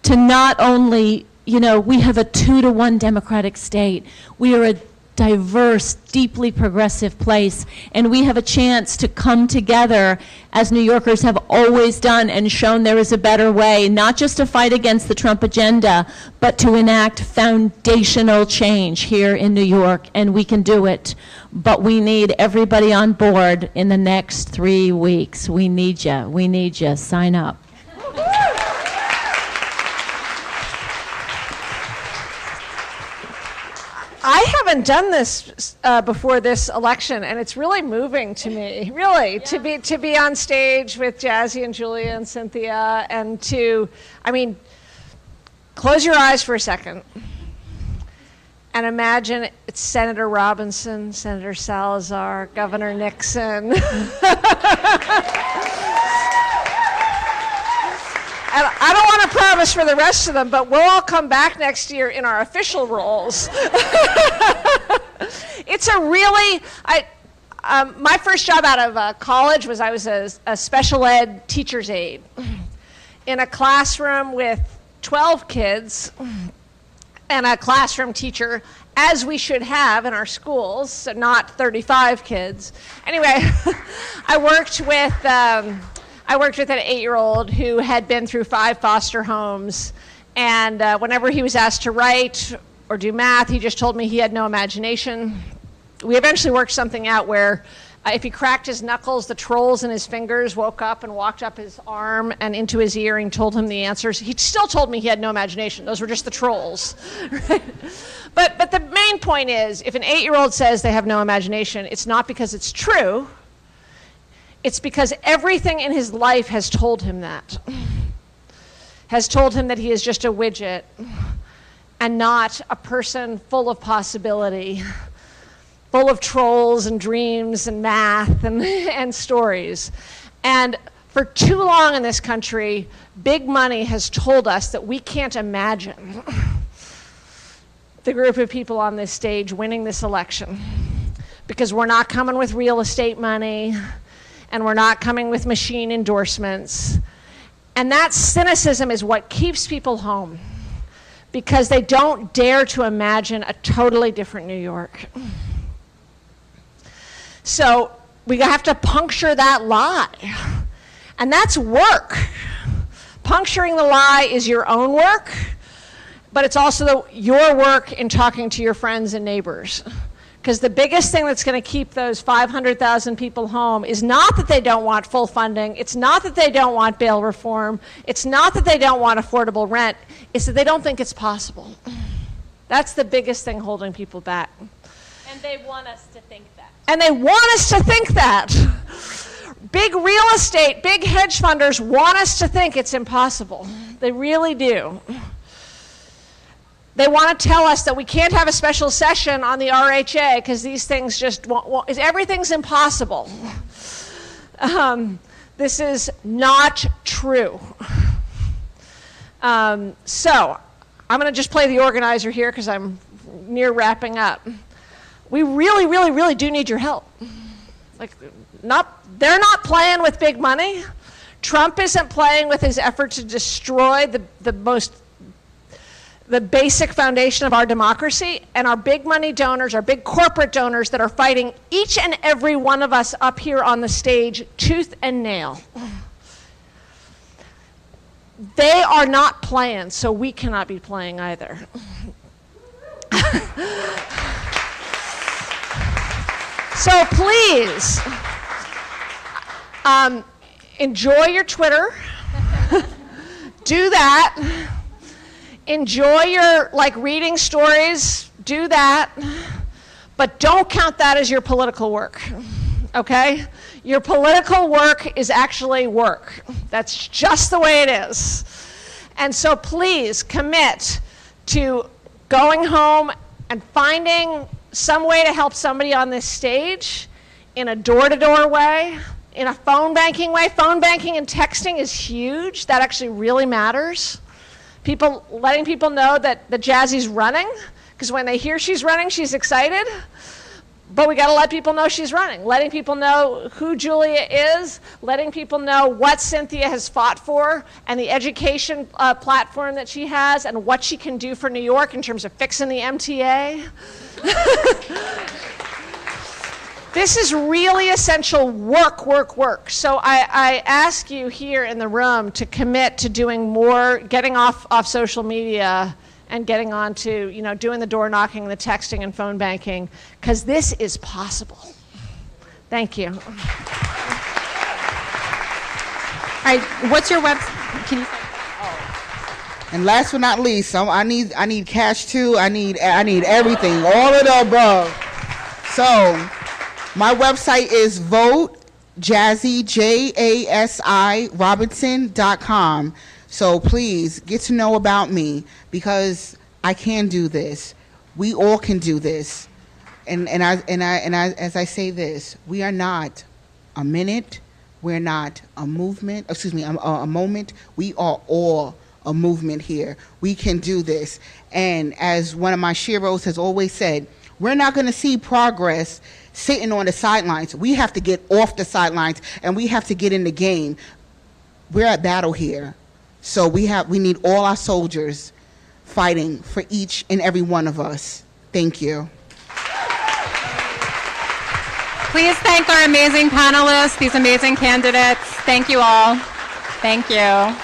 not only, we have a 2-to-1 Democratic state. We are a diverse, deeply progressive place, and we have a chance to come together as New Yorkers have always done and shown there is a better way, not just to fight against the Trump agenda, but to enact foundational change here in New York, and we can do it. But we need everybody on board in the next 3 weeks. We need you. We need you. Sign up. I haven't done this before this election, and it's really moving to me, really, yeah. to be on stage with Jassi and Julia and Cynthia, and close your eyes for a second and imagine it's Senator Robinson, Senator Salazar, Governor NIXON. And I don't want to promise for the rest of them, but we'll all come back next year in our official roles. It's a really, my first job out of college was I was a special ed teacher's aide in a classroom with 12 kids and a classroom teacher, as we should have in our schools, so not 35 kids. Anyway, I worked with an 8-year-old who had been through 5 foster homes, and whenever he was asked to write or do math, he just told me he had no imagination. We eventually worked something out where if he cracked his knuckles, the trolls in his fingers woke up and walked up his arm and into his ear and told him the answers. He still told me he had no imagination. Those were just the trolls. Right? But the main point is, if an 8-year-old says they have no imagination, it's not because it's true. It's because everything in his life has told him that. Has told him that he is just a widget and not a person full of possibility, full of trolls and dreams and math and stories. And for too long in this country, big money has told us that we can't imagine the group of people on this stage winning this election, because we're not coming with real estate money, and we're not coming with machine endorsements. And that cynicism is what keeps people home, because they don't dare to imagine a totally different New York. So we have to puncture that lie. And that's work. Puncturing the lie is your own work, but it's also your work in talking to your friends and neighbors. Because the biggest thing that's going to keep those 500,000 people home is not that they don't want full funding. It's not that they don't want bail reform. It's not that they don't want affordable rent. It's that they don't think it's possible. That's the biggest thing holding people back. And they want us to think that. And they want us to think that. Big real estate, big hedge funders want us to think it's impossible. They really do. They want to tell us that we can't have a special session on the RHA because these things just won't, everything's impossible. This is not true. So I'm going to just play the organizer here because I'm near wrapping up. We really, really, really do need your help. They're not playing with big money. Trump isn't playing with his effort to destroy the basic foundation of our democracy, and our big money donors, our big corporate donors that are fighting each and every one of us up here on the stage tooth and nail. they are not playing, so we cannot be playing either. So please, enjoy your Twitter. Do that. Enjoy your reading stories. Do that. But don't count that as your political work. Okay? Your political work is actually work. That's just the way it is. And so please commit to going home and finding some way to help somebody on this stage in a door-to-door way, in a phone banking way. Phone banking and texting is huge. That actually really matters. Letting people know that the JASI's running, because when they hear she's running, she's excited. But we got to let people know she's running. Letting people know who Julia is, letting people know what Cynthia has fought for, and the education platform that she has, and what she can do for New York in terms of fixing the MTA. This is really essential work, work, work. So I ask you here in the room to commit to doing more, getting off social media and getting on to, doing the door knocking, the texting and phone banking, because this is possible. Thank you. All right, what's your website? Can you? And last but not least, I need cash too. I need everything, all of the above. So my website is JASI, JASI, Robinson.com. So please get to know about me, because I can do this. We all can do this. And as I say this, we are not a minute. We're not a movement. Excuse me, a moment. We are all a movement here. We can do this. And as one of my sheroes has always said, we're not going to see progress sitting on the sidelines. We have to get off the sidelines, and we have to get in the game. We're at battle here. So we need all our soldiers fighting for each and every one of us. Thank you. Please thank our amazing panelists, these amazing candidates. Thank you all. Thank you.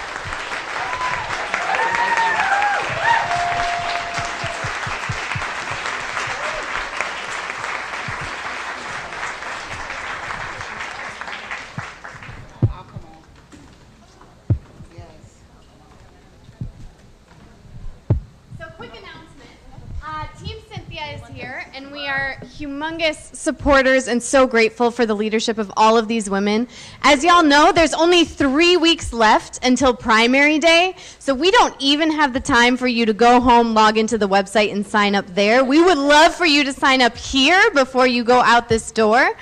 Humongous supporters and so grateful for the leadership of all of these women. As y'all know, there's only 3 weeks left until primary day, so we don't even have the time for you to go home, log into the website, and sign up there. We would love for you to sign up here before you go out this door.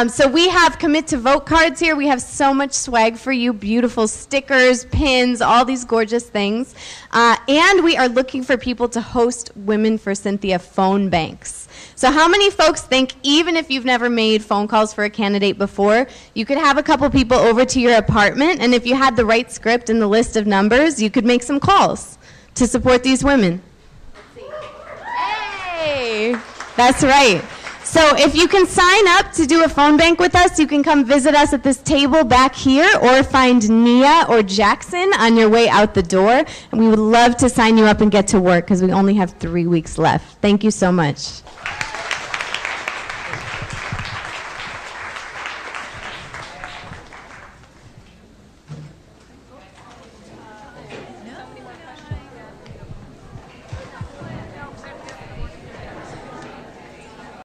So we have commit to vote cards here. We have so much swag for you, beautiful stickers, pins, all these gorgeous things. And we are looking for people to host Women for Cynthia phone banks. So how many folks think, even if you've never made phone calls for a candidate before, you could have a couple people over to your apartment, and if you had the right script and the list of numbers, you could make some calls to support these women? Hey! That's right. So if you can sign up to do a phone bank with us, you can come visit us at this table back here, or find Nia or Jackson on your way out the door. And we would love to sign you up and get to work, because we only have 3 weeks left. Thank you so much.